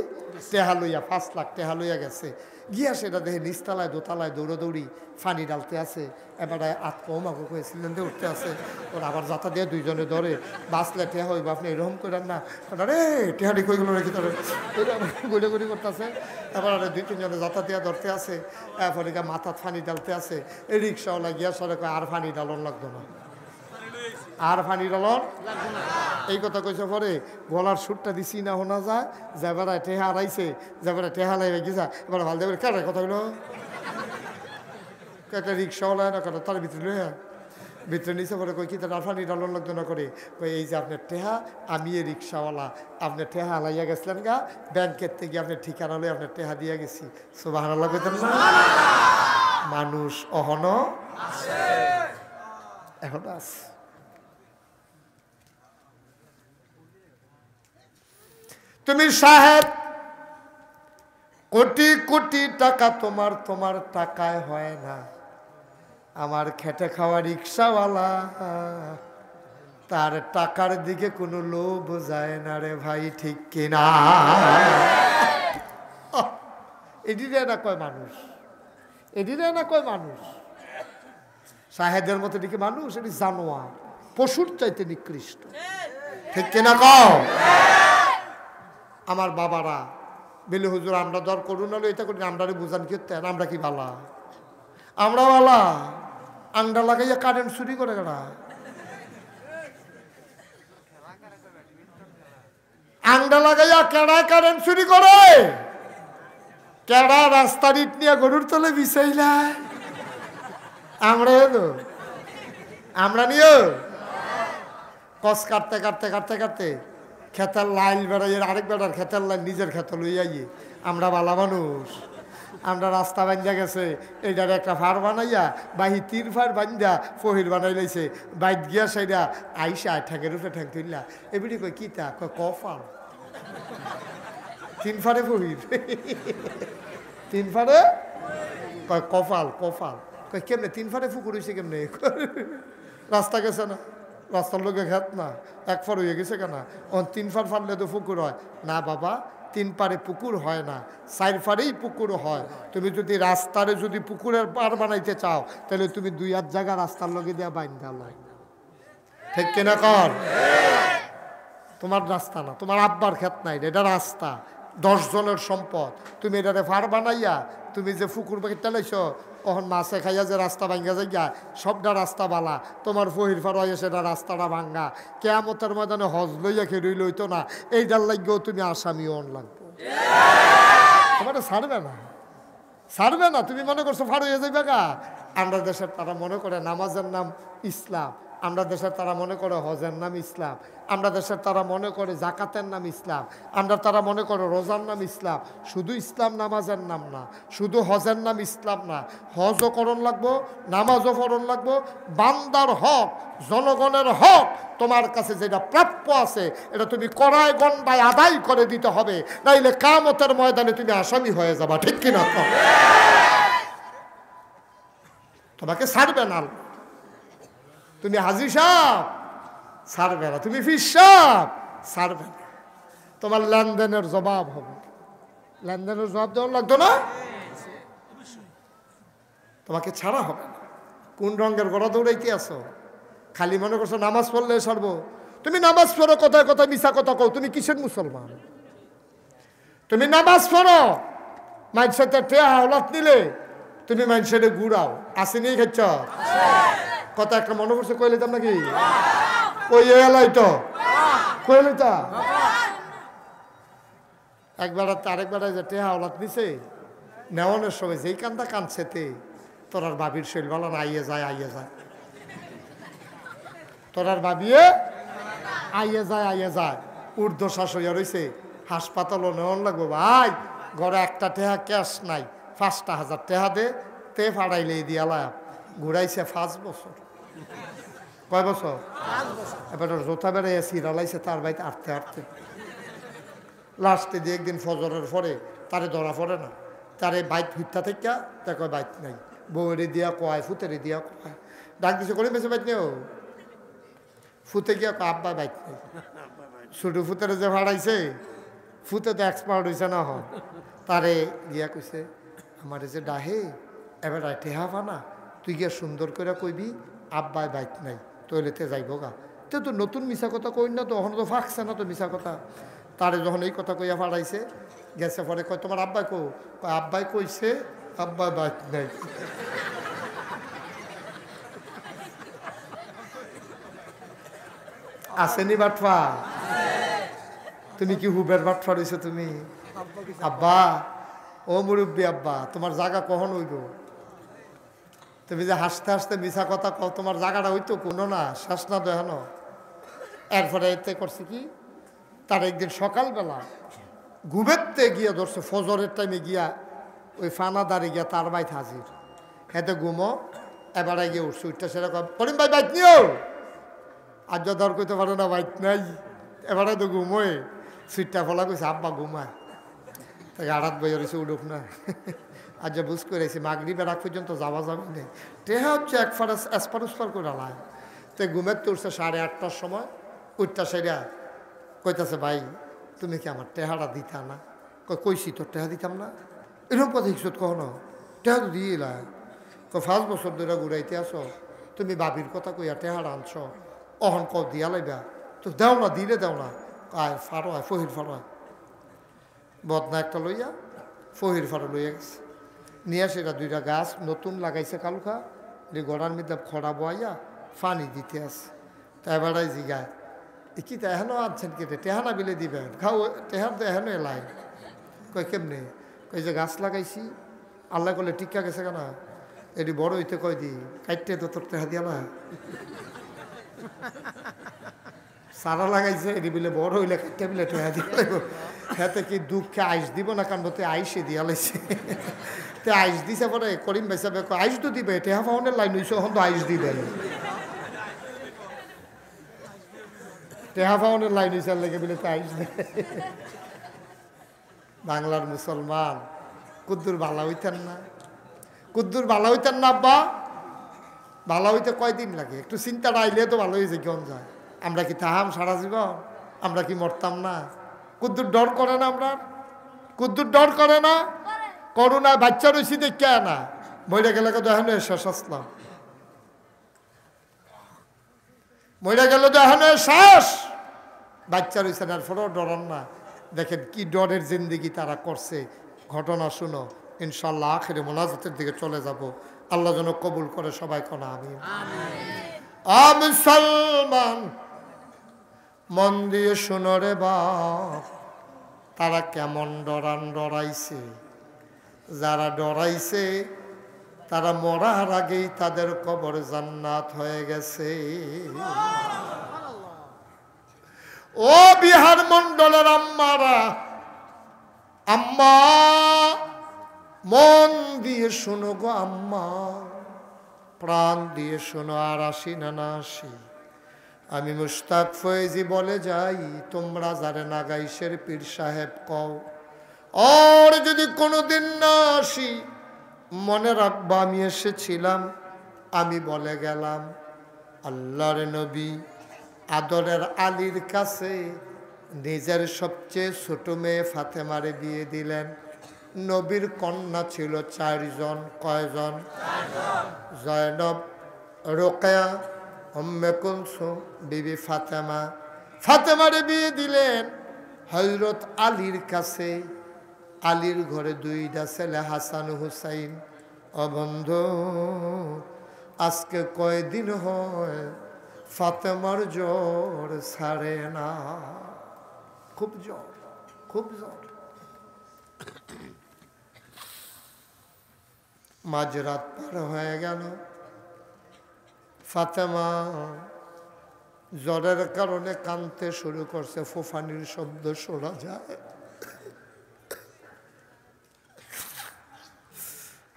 টেহা লইয়া 5 লাখ টেহা লইয়া গেছে। গিয়া সেটা দেখে নিচতলায় দোতলায় দৌড়াদৌড়ি ফানি ডালতে আছে, এবারে আত্মমাগো করে সিলিন্ডারে উঠতে আছে। ওর আবার যাতা দিয়ে 2জনে ধরে বাঁচলে টেহা হইব, আপনি এরকম করেন না, রে টেহাটি কইগুলো রেখে ধরে গুলি করতেছে। এবার 2-3জনে যাতা দিয়া ধরতে আছে, এরপরে মাথাত ফানি ডালতে আছে। এই রিক্সাওয়ালা গিয়া সরে কয়, আর ফানি ডালন লাগতো না, আর ফানি ডালন এই কথা কইছে। পরে গলার সুরটা দিছি না শোনা যায়, যাবার টেহা হারাইছে, যাবার টেহা লাগে গিয়েছা, এবার ভাল দেবে কাটার কথা হইলো, একটা রিক্সাওয়ালা না কাটা তার ভিতরে লইয়া ভিতরে নিচে পরে কই কি তার ফানি ডালন লাগতো না করে কই এই যে আপনার টেহা আমি এই রিক্সাওয়ালা আপনার টেহা হালাইয়া গেছিলেন গা ব্যাংকের থেকে আপনার ঠিকানা লই আপনার টেহা দিয়ে গেছি সুবহানাল্লাহ কইতেন না মানুষ অহনো এখন আছে তুমি সাহেব কোটি কোটি টাকা তোমার টাকায় হয় না আমার খেটে খাওয়া রিক্সাওয়ালা তার টাকার দিকে কোনো লোভ যায় না রে ভাই ঠিক কিনা এদিকে না কয় মানুষ এদিকে না কয় মানুষ সাহেদের মতো দিকে মানুষ এটি জানোয়ার পশুর চাইতে নিকৃষ্ট ঠিক কিনা কও আমার বাবারা বেলে হুজুর আমরা দর করুন হলো এটা করি আমরা বুঝান কি আমরা কি বালা আমরা বালা আংডা লাগাইয়া কারেন্ট চুরি করে গেলা আংডা লাগাইয়া কেডা কারেন্ট চুরি করে কেডা রাস্তার ইট নিয়ে গরুর তলে বিছাইলা আমরা এলো আমরা নিও কস কাটতে কাটতে কাটতে কাটতে খেতার লাইল বেড়াইয়ের আরেক বেড়ার খেতার লাইল নিজের খেত লইয়াইয়ে আমরা বালা মানুষ আমরা রাস্তা বান্ধা গেছে এইটার একটা ফার বানাইয়া বাহি 3 ফার বান্ধা ফহির বানাই লাইছে বাইত গিয়া সেইটা আইসা ঠ্যাঙের উপরে ঠ্যাং তুললা এবিটি কই কি তা কয় কফাল 3 ফারে ফহির 3 ফারে কয় কফাল কফাল কয় কেমনে 3 ফারে ফুকুর হয়েছে কেমনে রাস্তা গেছে না রাস্তার লোকে খেত না 1 ফার হয়ে গেছে কেনা 3 ফার ফারলে তো পুকুর হয় না বাবা 3 পারে পুকুর হয় না 4 ফারেই পুকুর হয় তুমি যদি রাস্তারে যদি পুকুরের পার বানাইতে চাও তাহলে তুমি 2 জায়গা রাস্তার লগে দিয়া বাইন্ধা লাই ঠিক কিনা কর তোমার রাস্তা না তোমার আব্বার ক্ষেত নাই এটা রাস্তা 10 জনের সম্পদ তুমি এটারে ফার বানাইয়া তুমি যে পুকুর বাকি চালাইছো তখন মাছে খাইয়া যে রাস্তা ভাঙ্গা যাইয়া সবটা রাস্তা বালা তোমার ফহির ফার হয়ে সেটা রাস্তাটা ভাঙ্গা কেয়ামতের ময়দানে হজ লইয়া খেরুই লইতো না এইটার লাগেও তুমি আসামি অন লাগবো তোমার ছাড়বে না তুমি মনে করছো ফার হয়ে যাইবে গা আমরা দেশের তারা মনে করে নামাজের নাম ইসলাম আমরা দেশের তারা মনে করে হজের নাম ইসলাম আমরা দেশের তারা মনে করে জাকাতের নাম ইসলাম আমরা তারা মনে করে রোজার নাম ইসলাম শুধু ইসলাম নামাজের নাম না শুধু হজের নাম ইসলাম না হজও করণ লাগবো নামাজও পড়ন লাগবো বান্দার হক জনগণের হক তোমার কাছে যেটা প্রাপ্য আছে এটা তুমি কড়ায় গন্ডায় আদায় করে দিতে হবে নাইলে কিয়ামতের ময়দানে তুমি আসামি হয়ে যাবা ঠিক কিনা তোমাকে ছাড়বে না তুমি হাজি সাহেব ছাড়বে না তুমি ফিস সাহেব ছাড়বে না তোমার লেনদেনের জবাব হবে লেনদেনের জবাব দেওয়ার লাগতো না তোমাকে ছাড়া হবে না কোন রঙের গড়া দৌড়াইতে আসো খালি মনে করছো নামাজ পড়লে ছাড়বো তুমি নামাজ পড়ো কথায় কথায় মিশা কথা কও তুমি কিসের মুসলমান তুমি নামাজ পড়ো মানুষের টেয়া হাওলাত নিলে তুমি মানুষের ঘুরাও আসেনি খাচ্ছ কথা একটা মনে করছে কই লইতাম নাকি কই এলাই তো কই লইতা একবার আরেকবার যে টেহা ওলাত নিছে নেওয়ানোর সময় যেই কান্দা কানছেতে তোরার বাবির শৈল বলা না আইয়ে যায় তোরার বাবিয়ে আইয়ে যায় ঊর্ধ্বশ্বাস হইয়া রয়েছে হাসপাতালও নেওয়ান লাগবো ভাই ঘরে একটা টেহা ক্যাশ নাই 5,000 টেহা দে তে ফাড়াইলে দিয়ালা ঘুরাইছে 5 বছর কয় বছর এবার জোতা বেড়াইয়া সিরালাইছে তার বাড়িতে আটতে লাস্টে দিয়ে একদিন ফজরের পরে তারে ধরা পড়ে না তারে বাইক ভিত্তা থেকে তা কয় বাইক নাই বউরে দিয়া কয় ফুতেরে দিয়া কয় ডাক দিছে করে বেঁচে বাইক নেও ফুতে গিয়া কয় আব্বা বাইক নেই ছোটো ফুতেরে যে ভাড়াইছে ফুতে তো এক্সপার্ট হয়েছে না হয় তারে গিয়া কইছে আমার যে ডাহে এবার টেহা পানা তুই গিয়া সুন্দর করে কইবি আব্বাই বাইক নাই তৈলেতে যাইব গা তো নতুন মিশা কথা কই না তো ওখানে তো ফাঁকছে না তো মিশা কথা তারে যখন এই কথা কইয়া ফাড়াইছে গেছে পরে কয় তোমার আব্বাই কো আব্বাই কইছে আব্বাই বাইক নাই আসেনি বাটফা তুমি কি হুবের বাটফা রয়েছে তুমি আব্বা ও মুরব্বী আব্বা তোমার জায়গা কখন হইব তুমি যে হাসতে হাসতে মিছা কথা কও, তোমার জায়গাটা হইতো কোনো না, শেষ না দেখানো। এরপরে এতে করছে কি, তার একদিন সকালবেলা ঘুমেরতে গিয়া ধরছে, ফজরের টাইমে গিয়া ওই ফানাদারে গিয়া তার বাইত হাজির। হেতে ঘুমো, এবারে গিয়ে উঠছে, উঠটা সেরকম করিম ভাই বাইক নিও, আর যা ধর করতে পারে না বাইক নাই, এবারে তো ঘুমোয়। সুইটটা ফলা কইছে আব্বা ঘুমায়, তাকে আড়াত বইয়া রয়েছে উঠুক না। আর যে বুঝ করেছি মাগরিবের আগ পর্যন্ত যাওয়া যাবে নেই, টেহা হচ্ছে এক ফারাস এসপার উসপার করে লায়। তো ঘুমের তো উঠছে 8:30টার সময়, উঠটা সেরা কইতাছে ভাই তুমি কি আমার টেহাটা দিতা না? কইছি তোর টেহা দিতাম না, এরকম কথা হিসত কখনো, টেহা তো দিয়ে লাই। 5 বছর ধরে ঘুরাইতে আসো, তুমি বাবির কথা কইয়া টেহাটা আনছ, অহন ক দিয়া লাইবা, তো দেও না, দিলে দেও না। আয় ফাড়ো, আয় ফহির ফাড়ো, আয় বদনা একটা লইয়া ফহির ফাড়ো লইয়া গেছে, নিয়ে সেটা 2টা গাছ নতুন লাগাইছে কালুখা, যে গড়ার মধ্যে খড়া বয়াইয়া পানি দিতে আছে। তাই বেড়াই জিগায় কি তা এখনও আনছেন কেটে, টেহানা বিলে দিবেন, খাও টেহার তো এখনো এলাই। কয় কেমনে? কই যে গাছ লাগাইছি, আল্লাহ করলে টিকা গেছে কেন, এটি বড় হইতে কয় দি কাইটে তো তোর টেহা দিয়া না, সারা লাগাইছে এটি বিলে বড় হইলে কাইটে বিলে টেহা দিয়া লাগবে। হাতে কি দুঃখে আইস দিব না, কারণ তো আইসে দিয়া লাইছে। তে আইস দিছে পরে করিম ভাই সাহেব আইস তো দিবে, টেহা ফাউন্ডের লাইন হইছে, এখন তো আইস দিবেন, টেহা ফাউন্ডের লাইন হইছে লেগে বিলে তো আইস দেয়। বাংলার মুসলমান কুদ্দুর ভালো হইতেন না, কুদ্দুর ভালো হইতেন না আব্বা, ভালো হইতে কয়দিন লাগে, একটু চিন্তাটা আইলে তো ভালো হয়েছে কেমন যায়। আমরা কি তাহাম সারা জীবন, আমরা কি মরতাম না? কুদ্দুর ডর করে না, আমরা কুদ্দুর ডর করে না, করোনা বাচ্চা রয়েছি দেখে না, মইরা গেলে তো এখন শেষ আসলাম, মইরা গেলে তো এখন শেষ, বাচ্চা রয়েছে না, ফলেও ডরান না। দেখেন কি ডরের জিন্দিগি তারা করছে, ঘটনা শুনো, ইনশাল্লাহ আখেরে মোনাজাতের দিকে চলে যাব। আল্লাহ যেন কবুল করে, সবাই কোনা আমিন। মুসলমান মন দিয়ে শুনো রে বাপ, তারা কেমন ডরাইছে, যারা ডরাইছে তারা মরার আগেই তাদের কবর জান্নাত হয়ে গেছে। ও বিহার মন্ডলের আম্মারা, আম্মা মন দিয়ে শোনো গো আম্মা, প্রাণ দিয়ে শোনো, আর আসি না না আসি, আমি মুশতাক ফয়েজি বলে যাই, তোমরা যারে নাগাইশের পীর সাহেব কও, আর যদি কোনোদিন না আসি মনে রাখবা আমি এসেছিলাম, আমি বলে গেলাম। আল্লাহর নবী আদরের আলীর কাছে নিজের সবচেয়ে ছোট মেয়ে ফাতেমারে বিয়ে দিলেন। নবীর কন্যা ছিল 4 জন। কয়জন? জয়নব, রোকেয়া, উম্মে কুলসুম, বিবি ফাতেমা। ফাতেমারে বিয়ে দিলেন হযরত আলীর কাছে। আলীর ঘরে 2টা ছেলে, হাসান হুসাইন। ও বন্ধু, আজকে কয়দিন হয় ফাতেমার জ্বর ছাড়ে না, খুব জ্বর, খুব জ্বর। মাঝরাত পার হয়ে গেল, ফাতেমা জ্বরের কারণে কাঁদতে শুরু করছে, ফুফানির শব্দ শোনা যায়।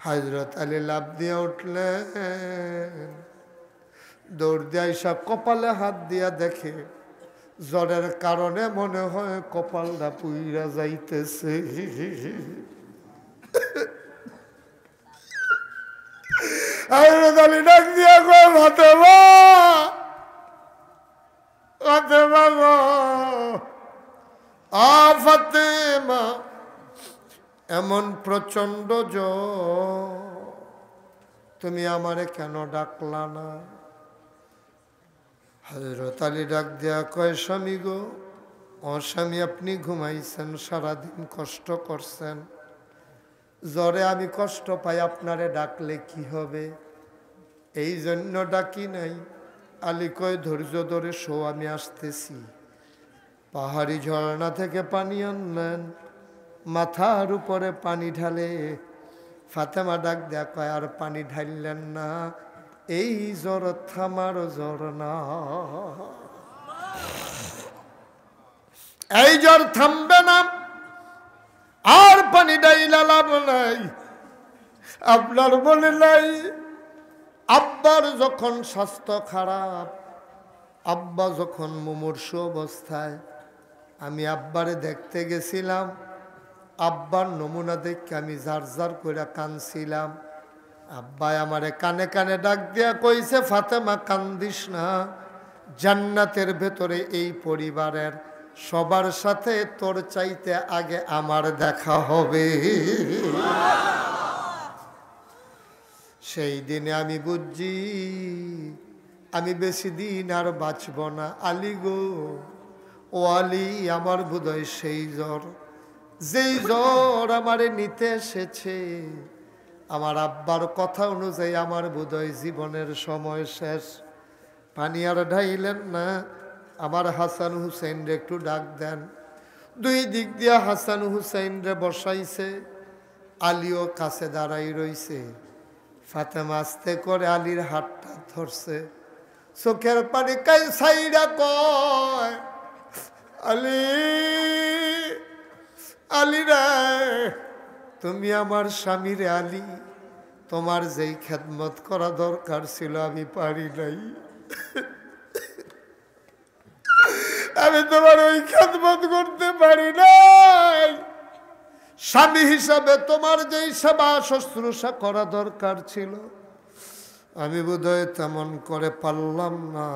হযরত আলী লাফ দিয়ে উঠলেন, দৌড় দিয়ে আইসা কপালে হাত দিয়া দেখে জ্বরের কারণে মনে হয় কপালটা পুইরা যাইতেছে। হযরত আলী ডাক দিয়া কয়, ফাতেমা, ফাতেমা গো, ফাতেমা, এমন প্রচন্ড জ্বর, তুমি আমারে কেন ডাকলা না? হযরত আলী ডাক দিয়া কয়, স্বামী গো, ও স্বামী, আপনি ঘুমাইছেন, সারাদিন কষ্ট করছেন, জ্বরে আমি কষ্ট পাই, আপনারে ডাকলে কি হবে, এই জন্য ডাকি নাই। আলী কয়, ধৈর্য ধরে শো, আমি আসতেছি। পাহাড়ি ঝর্ণা থেকে পানি আনলেন, মাথার উপরে পানি ঢালে ফাতেমা ডাক দেয়া কয়, আর পানি ঢাললেন না, এই জ্বর থামার জ্বর না, এই জ্বর থামবে না, আর পানি ঢাইলা লাভ নাই। আপনার মনে নাই আব্বার যখন স্বাস্থ্য খারাপ, আব্বা যখন মুমূর্ষ অবস্থায় আমি আব্বারে দেখতে গেছিলাম, আব্বার নমুনা দেখে আমি জার জার করে কাঁদছিলাম। আব্বাই আমারে কানে কানে ডাক দিয়া কইছে, ফাতেমা কান্দিস না, জান্নাতের ভেতরে এই পরিবারের সবার সাথে তোর চাইতে আগে আমার দেখা হবে। সেই দিনে আমি বুঝছি আমি বেশি দিন আর বাঁচব না। আলী গো, ও আলী, আমার বোধহয় সেই জ্বর, যেই জ্বর আমারে নিতে এসেছে, আমার আব্বার কথা অনুযায়ী আমার বোধহয় জীবনের সময় শেষ। পানি আর ঢাইলেন না, আমার হাসান হুসেন রে একটু ডাক দেন। দুই দিক দিয়া হাসান হুসেন রে বসাইছে, আলীও কাছে দাঁড়াই রইছে। ফাতেমা আস্তে করে আলীর হাতটা ধরছে, চোখের পানি কাই সাইডা কয়, আলী, আলী রে, তুমি আমার স্বামী রে আলী, তোমার যেই খেদমত করা দরকার ছিল আমি পারি নাই, আমি তোমার ওই খেদমত করতে পারি নাই। স্বামী হিসাবে তোমার যেই সেবা শুশ্রূষা করা দরকার ছিল আমি বোধহয় তেমন করে পারলাম না।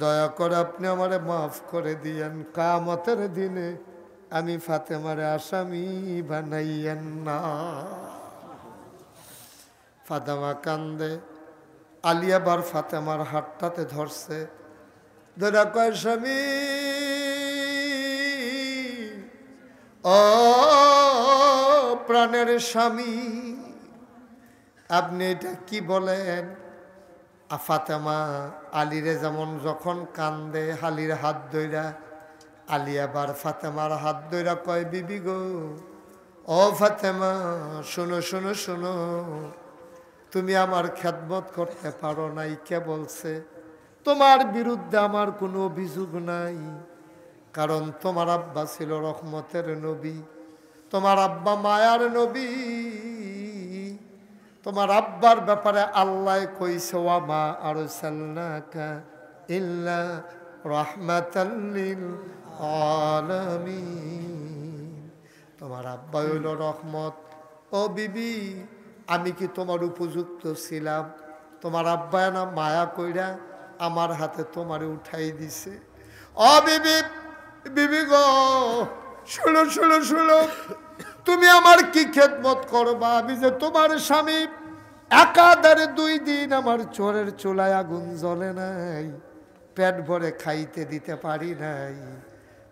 দয়া করে আপনি আমারে মাফ করে দিয়েন, কিয়ামতের দিনে আমি ফাতেমারে আসামি বানাইয়েন না। ফাতেমা কান্দে, আলী আবার ফাতেমার হাতটাতে ধরছে, ধরা কয়, স্বামী, ও প্রাণের স্বামী, আপনি এটা কি বলেন? ফাতেমা আলীরে যেমন যখন কান্দে আলীর হাত ধইরা, আলী আবার ফাতেমার হাত ধইরা কয়, বিবি গো, ও ফাতেমা, শোনো শোনো শোনো, তুমি আমার খেদমত করতে পারো নাই, কে বলছে? তোমার বিরুদ্ধে আমার কোনো অভিযোগ নাই, কারণ তোমার আব্বা ছিল রহমতের নবী, তোমার আব্বা মায়ার নবী। তোমার আব্বার ব্যাপারে আল্লাহ কইছে, ওয়া মা আরসালনাকা ইল্লা রাহমাতাল লিল আলামিন। তোমার আব্বা হইল রহমত। ও বিবি, আমি কি তোমার উপযুক্ত ছিলাম? তোমার আব্বা না মায়া কইরা আমার হাতে তোমারে উঠাই দিছে। ও বিবি, বিবি গো, শুনো শুনো শুনো, তুমি আমার কি খেদমত করবা? আমি যে তোমার স্বামী, একাধারে 2 দিন আমার চোরের চুলায় আগুন জ্বলে নাই, পেট ভরে খাইতে দিতে পারি নাই,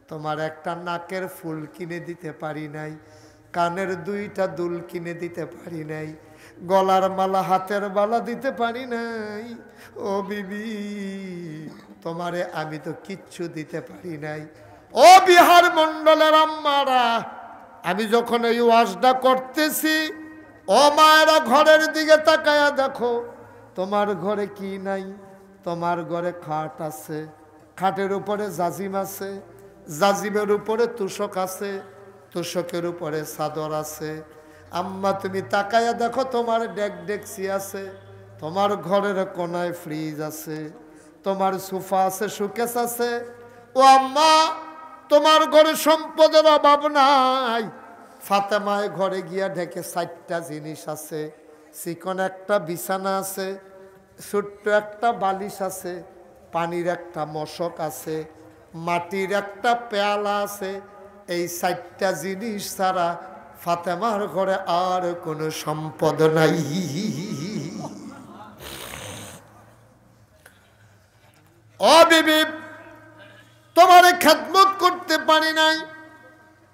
তোমার একটা নাকের ফুল কিনে দিতে পারি নাই, কানের 2টা দুল কিনে দিতে পারি নাই, গলার মালা হাতের বালা দিতে পারি নাই। ও বিবি, তোমারে আমি তো কিচ্ছু দিতে পারি নাই। ও বিহার মন্ডলের আম্মারা, আমি যখন এই ওয়াজটা করতেছি, ও মায়েরা ঘরের দিকে তাকায়া দেখো, তোমার ঘরে কি নাই? তোমার ঘরে খাট আছে, খাটের উপরে জাজিম আছে, জাজিমের উপরে তোষক আছে, তোষকের উপরে চাদর আছে। আম্মা তুমি তাকায়া দেখো, তোমার ডেকসি আছে, তোমার ঘরের কোনায় ফ্রিজ আছে, তোমার সোফা আছে, শোকেস আছে। ও আম্মা, তোমার ঘরে সম্পদের অভাব নাই। ফাতেমায় ঘরে গিয়া দেখে 4টা জিনিস আছে, চিকন একটা বিছানা আছে, ছোট্ট একটা বালিশ আছে, পানির একটা মশক আছে, মাটির একটা পেয়ালা আছে। এই 4টা জিনিস ছাড়া ফাতেমার ঘরে আর কোনো সম্পদ নাই। ও বিবি, তোমার খেদমত করতে পারি নাই,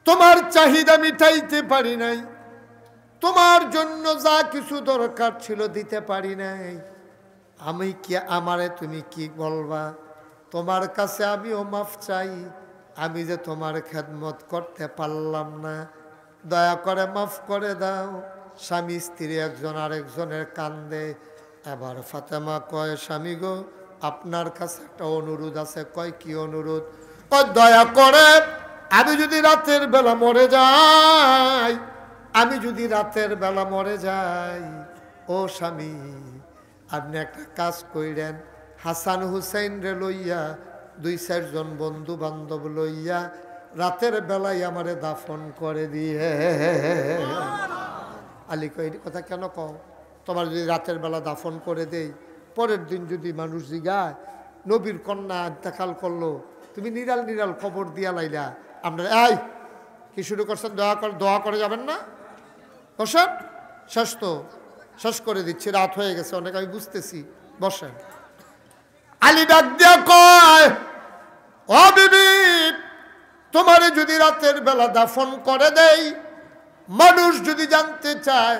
তোমার চাহিদা মিটাইতে পারি নাই, তোমার জন্য যা কিছু দরকার ছিল দিতে পারি নাই। আমি কি, আমারে তুমি কি বলবা? তোমার কাছে আমিও মাফ চাই, আমি যে তোমার খেদমত করতে পারলাম না। দয়া করে মাফ করে দাও। স্বামী স্ত্রী একজন আরেকজনের কান্দে। এবার ফাতেমা কয়, স্বামী গো, আপনার কাছে একটা অনুরোধ আছে। কয়, কি অনুরোধ? কয়, দয়া করে আমি যদি রাতের বেলা মরে যাই, আমি যদি রাতের বেলা মরে যাই, ও স্বামী আপনি একটা কাজ কইরেন, হাসান হুসাইন রে লইয়া 2-4 জন বন্ধু বান্ধব লইয়া রাতের বেলায় আমারে দাফন করে দিয়ে। আলী কয়, এই কথা কেন কও? তোমার যদি রাতের বেলা দাফন করে দেই, পরের দিন যদি মানুষ জিগায় নবীর কন্যা ইন্তেকাল করলো, তুমি নিরাল নিরাল খবর দিয়া লাইলা, আপনারা এই কি শুরু করছেন? দোয়া করে যাবেন না? বসেন, শেষ তো, শেষ করে দিচ্ছি, রাত হয়ে গেছে অনেক, আমি বুঝতেছি, বসেন। আলী ডাক দিয়া কয়, ও বিবি, তোমারে যদি রাতের বেলা দাফন করে দেই, মানুষ যদি জানতে চায়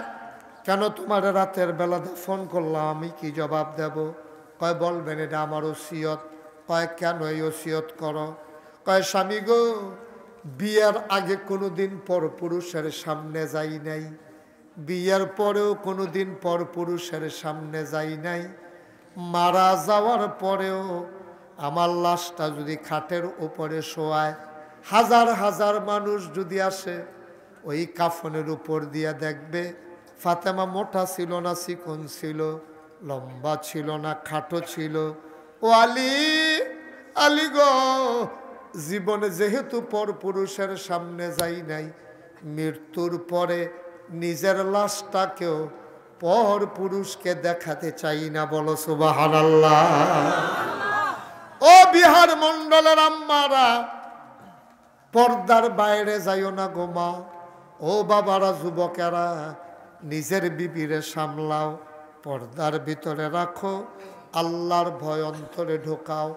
কেন তোমার রাতের বেলা দাফন করলাম, আমি কি জবাব দেব? কয়, বলবেন এটা আমার ওসিয়ত। কয়, কেন এই ওসিয়ত করো? কয়, স্বামী গো, বিয়ের আগে কোনোদিন পর পুরুষের সামনে যাই নাই, বিয়ের পরেও কোনোদিন পর পুরুষের সামনে যাই নাই, মারা যাওয়ার পরেও আমার লাশটা যদি খাটের উপরে শোয়ায়, হাজার হাজার মানুষ যদি আসে, ওই কাফনের উপর দিয়া দেখবে ফাতেমা মোটা ছিল না চিকন ছিল, লম্বা ছিল না খাটো ছিল। ও আলী, আলী গো, জীবনে যেহেতু পর পুরুষের সামনে যাই নাই, মৃত্যুর পরে নিজের লাশটাকেও পর পুরুষকে দেখাতে চাই না। বলো সুবহানাল্লাহ। ও বিহার মন্ডলের আম্মারা, পর্দার বাইরে যাইও না গোমা। ও বাবারা, যুবকেরা, নিজের বিবিরে সামলাও, পর্দার ভিতরে রাখো, আল্লাহর ভয় অন্তরে ঢোকাও।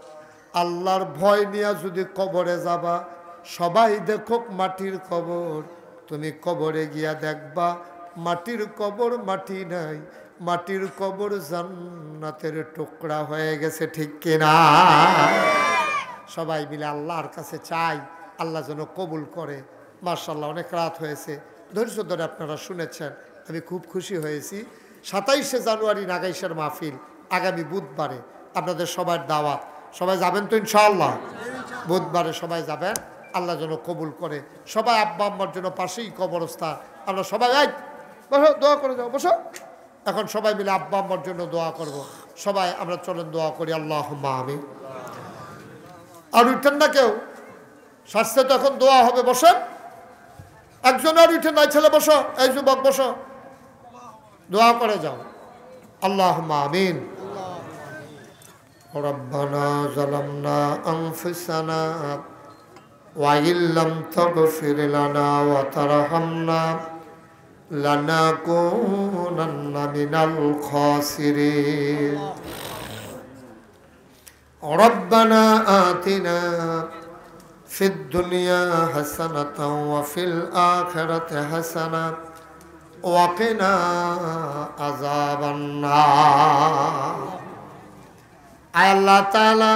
আল্লাহর ভয় নিয়ে যদি কবরে যাবা, সবাই দেখুক মাটির কবর, তুমি কবরে গিয়া দেখবা মাটির কবর মাটি নাই, মাটির কবর জান্নাতের টুকরা হয়ে গেছে। ঠিক কিনা? সবাই মিলে আল্লাহর কাছে চাই, আল্লাহ যেন কবুল করে। মাশাআল্লাহ, অনেক রাত হয়েছে, ধৈর্য ধরে আপনারা শুনেছেন, আমি খুব খুশি হয়েছি। 27শে জানুয়ারি নাগাইশের মাহফিল আগামী বুধবারে, আপনাদের সবার দাওয়াত। সবাই যাবেন তো ইনশাআল্লাহ? বুধবারে সবাই যাবেন, আল্লাহ যেন কবুল করে। সবাই আব্বা আম্মার জন্য পাশেই কবরস্থান, আমরা সবাই বসো, দোয়া করে যাও, বসো। এখন সবাই মিলে আব্বা আম্মার জন্য দোয়া করব। সবাই আমরা চলেন দোয়া করি। আল্লাহুম্মা আমিন। আর উঠেন না কেউ, স্বাস্থ্য তো এখন দোয়া হবে, বসেন। একজন আর উঠে নাই, ছেলে বসো, এই যুবক বসো, দোয়া করে যাও। আল্লাহুম্মা আমিন। রব্বানা যালামনা আনফুসানা ওয়া ইল্লাম তাগফির লানা ওয়া তারহামনা লানাকুনান্না মিনাল খাসিরিন। রব্বানা আতিনা ফিদ দুনিয়া হাসানাতাও ওয়া ফিল আখিরাতি হাসানা ওয়া কিনা আযাবান নার। আয় আল্লাহ তাআলা,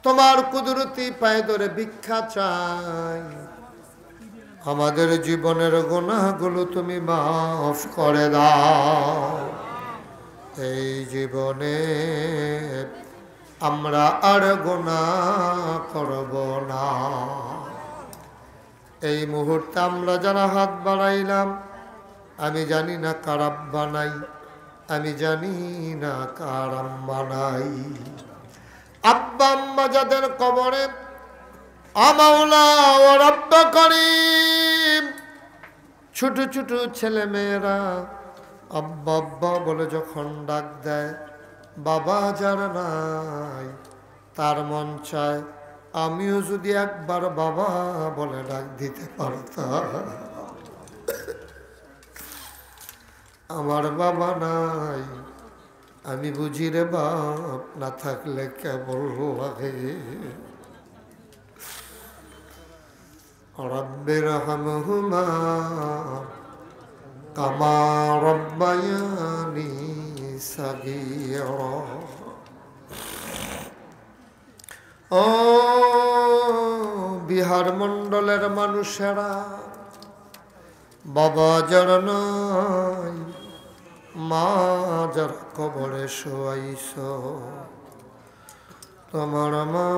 তোমার কুদরতি পায়ে ধরে ভিক্ষা চাই, আমাদের জীবনের গুনাহগুলো তুমি মাফ করে দাও। এই জীবনে আমরা আর গুনাহ করব না। এই মুহূর্তে আমরা যারা হাত বাড়াইলাম, আমি জানি না কার আব্বা নাই, আমি জানি না কার আম্মা নাই। আব্বা আম্মা যাদের কবরে, আমাওলা ও রব্ব করিম, ছোট ছোট ছেলে মেয়েরা আব্বা আব্বা বলে যখন ডাক দেয়, বাবা যার নাই তার মন চায় আমিও যদি একবার বাবা বলে ডাক দিতে পারতাম। আমার বাবা নাই, আমি বুঝি রে বাপ না থাকলে কেবল লাগে। রব্বির হামহুমা কামা রব্বায়ানি সাগীরা। ও বিহার মণ্ডলের মানুষেরা, বাবা যারা নাই, মা যারা কবরে শোয়াইছ, তোমার মা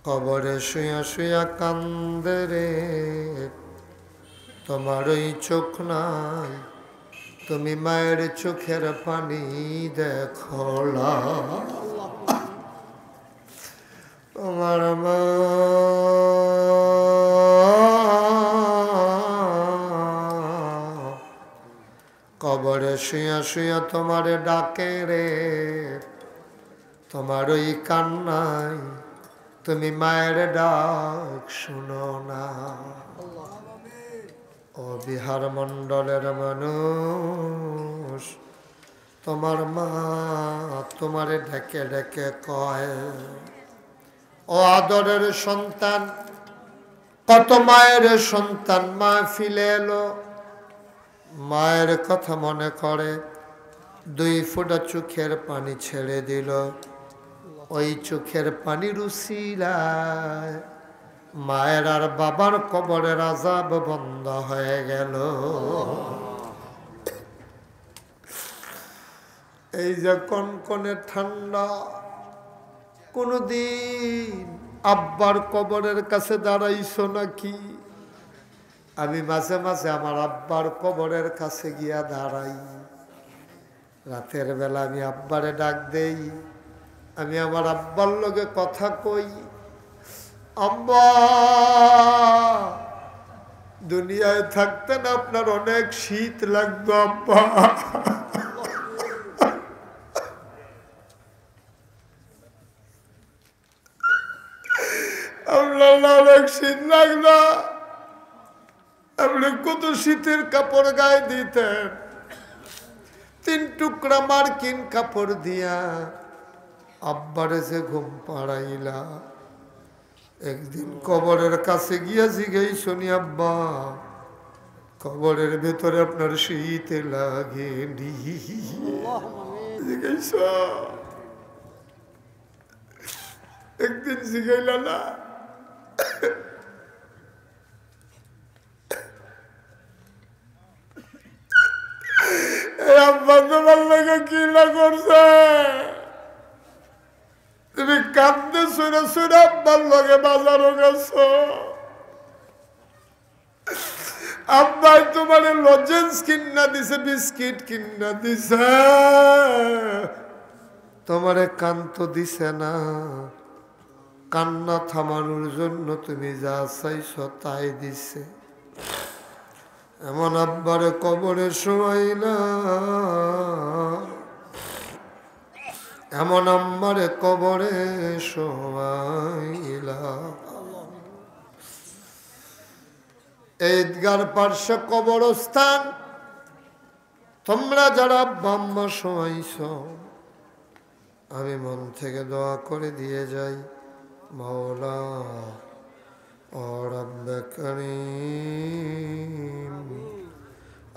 কবরে শুয়া শুয়া কান্দে রে, তোমার ওই চোখ নাই, তুমি মায়ের চোখের পানি দেখো না। তোমার মা কবরে শুয়া শুয়া তোমারে ডাকে রে, তোমার ওই কান্নায় তুমি মায়ের ডাক শুনো না। ও বিহার মণ্ডলের মানুষ, তোমার মা তোমারে ডেকে ডেকে কয়, ও আদরের সন্তান। কত মায়ের সন্তান মাহফিলে এলো, মায়ের কথা মনে করে, 2 ফোঁটা চোখের পানি ছেড়ে দিল। ওই চোখের পানির উসিলায় মায়ের আর বাবার কবরের আযাব বন্ধ হয়ে গেল। এই যে কনকনে ঠান্ডা, কোনদিন আব্বার কবরের কাছে দাঁড়াইছো নাকি? আমি মাঝে মাঝে আমার আব্বার কবরের কাছে গিয়া দাঁড়াই। রাতের বেলা আমি আব্বারে ডাক দেই, আমি আমার আব্বার লগে কথা কই, আব্বা দুনিয়ায় থাকতেন আপনার অনেক শীত লাগতো আব্বা, আপনার অনেক শীত লাগতো, আপনি কত শীতের কাপড় গায়ে দিতেন। 3 টুকরা মার্কিন কাপড় দিয়া আব্বারে যে ঘুম পাড়াইলা। একদিন কবরের কাছে গিয়া জিজ্ঞাসনি, আব্বা কবরের ভেতরে আপনার শীত লাগেনি? জিজ্ঞাস একদিন জিজ্ঞাইলা না? আব্বা তোমার লাগে কি না করছে? তুমি কান্দে শুনে শুনে আব্বার লগে বাজারও গেছো। আব্বাই তোমার লজেন্স কিনা দিছে, বিস্কিট কিনা দিছে, তোমারে কান্ত দিছে না। কান্না থামানোর জন্য তুমি যা চাইছ তাই দিছে। এমন আব্বারে কবরে শোয়াইলা, এমন আম্মারে কবরে শোয়াইলা। ঈদগার পার্শ্বে কবরস্থান, তোমরা যারা আম্মা শোয়াইছ, আমি মন থেকে দোয়া করে দিয়ে যাই, মাওলা ও রব্বে করিম,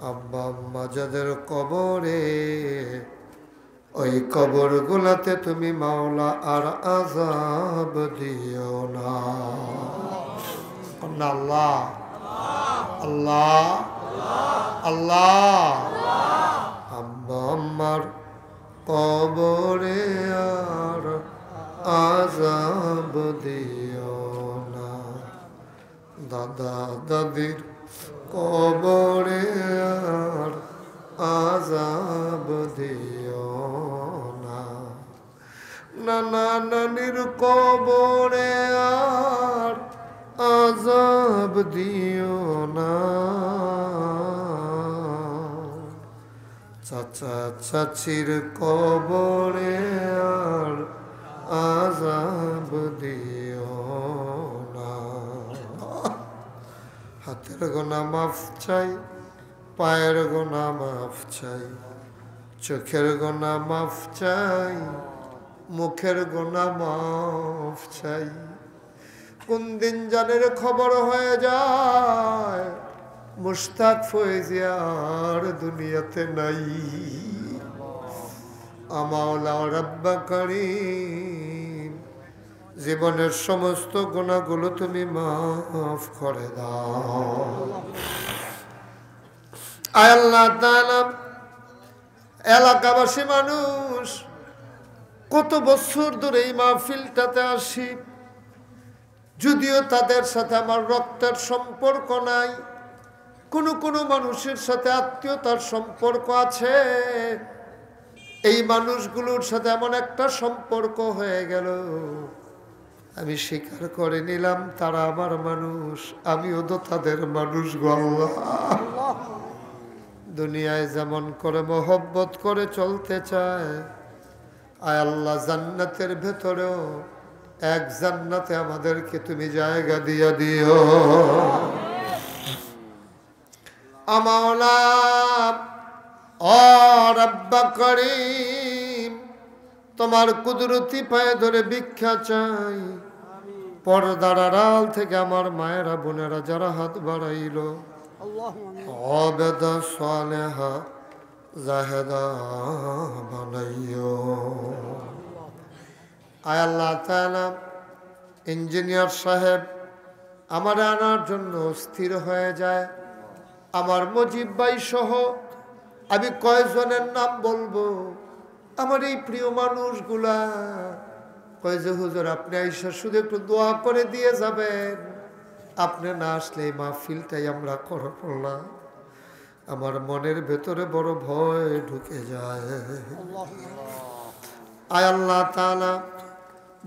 আব্বা আম্মা যাদের কবরে, ওই কবর গুলাতে তুমি মাওলা আর আযাব দিও না। আল্লাহ আল্লাহ আল্লাহ। আব্বা আম্মার কবরে আর আযাব দিও না। দাদা দাদির কবরে আর আযাব দিও না। নানা নানির কবরে আর আযাব দিও না। চাচা চাচির কবরে আর আযাব দিও না। হাতের গোনা মাফ চাই, পায়ের গোনা মাফ চাই, চোখের গোনা মাফ চাই, মুখের গোনা মাফ চাই। কোন দিন জানের খবর হয়ে যায় মুশতাক ফয়েজিয়ার দুনিয়াতে নাই। মাওলা রব্বা করিম, জীবনের সমস্ত গুনাহগুলো তুমি মাফ করে দাও। আয় আল্লাহ তাআলা, এলাকাবাসী মানুষ কত বছর ধরে এই মাহফিলটাতে আসি, যদিও তাদের সাথে আমার রক্তের সম্পর্ক নাই, কোনো মানুষের সাথে আত্মীয়তার সম্পর্ক আছে। এই মানুষগুলোর সাথে এমন একটা সম্পর্ক হয়ে গেল, আমি স্বীকার করে নিলাম তারা আমার মানুষ, আমিও তো তাদের মানুষ গো আল্লাহ। দুনিয়ায় যেমন করে মহব্বত করে চলতে চায়, আয় আল্লাহ জান্নাতের ভেতরেও এক জান্নাতে আমাদেরকে তুমি জায়গা দিয়া দিও। আমাওলা ও রব্বা করিম, তোমার কুদরতি পায়ে ধরে ভিক্ষা চাই, পর্দার আড়াল থেকে আমার মায়েরা বোনেরা যারা হাত বাড়াইল, আবেদা সালেহা জাহেদা বানাইও। আয় আল্লাহ তাআলা, ইঞ্জিনিয়ার সাহেব আমার আনার জন্য স্থির হয়ে যায়, আমার মজিব ভাই সহ আমি কয়জনের নাম বলবো, আমার এই প্রিয় মানুষগুলা কয় যে হুজুর আপনি আইসা শুধু একটু দোয়া করে দিয়ে যাবেন, আপনি না আসলে এই মাহফিলটাই আমরা করে পড়লাম। আমার মনের ভেতরে বড় ভয় ঢুকে যায়। আয় আল্লাহ তাআলা,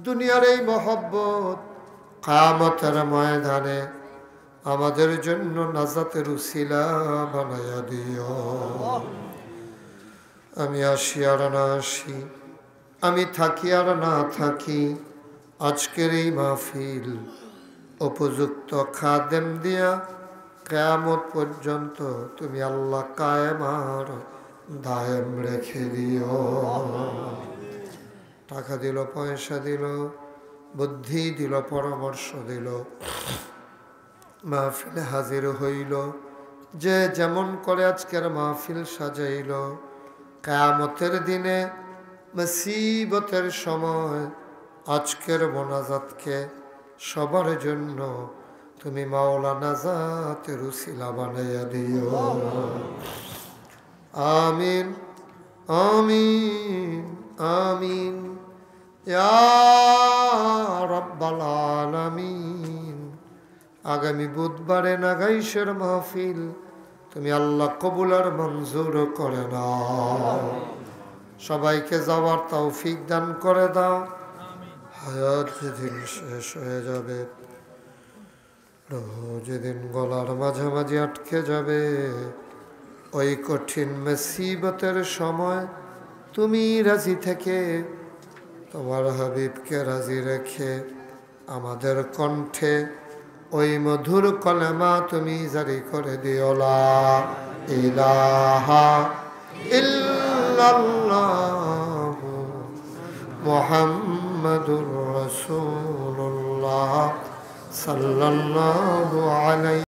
দুনিয়ার এই মহব্বত কিয়ামতের ময়দানে আমাদের জন্য নাজাতের উসিলা বানায়া দিও। আমি আসি আর না আসি, আমি থাকি আর না থাকি, আজকের এই মাহফিল উপযুক্ত খাদেম দিয়া কিয়ামত পর্যন্ত তুমি আল্লাহ কায়েম আর দায়েম রেখে দিও। টাকা দিল, পয়সা দিল, বুদ্ধি দিল, পরামর্শ দিল, মাহফিলে হাজির হইল, যে যেমন করে আজকের মাহফিল সাজাইল, কিয়ামতের দিনে মুসিবতের সময় আজকের মোনাজাতকে সবার জন্য তুমি মাওলা নাজাতের উসিলা বানাইয়া দিও। আমিন আমিন আমিন ইয়া রাব্বাল আলামিন। আগামী বুধবারে নাগাইশের মাহফিল তুমি আল্লাহ কবুল আর মঞ্জুর করে নাও, সবাইকে যাওয়ার তৌফিক দান করে দাও। হায়াত যেদিন শেষ হয়ে যাবে, যেদিন গলার মাঝামাঝি আটকে যাবে, ওই কঠিন মুসিবতের সময় তুমি রাজি থেকে তোমার হাবিবকে রাজি রেখে আমাদের কণ্ঠে ওই মধুর কলেমা তুমি জারি করে দিও, লা ইলাহা ইল্লাল্লাহু মুহাম্মাদুর রাসূলুল্লাহ সাল্লাল্লাহু আলাইহি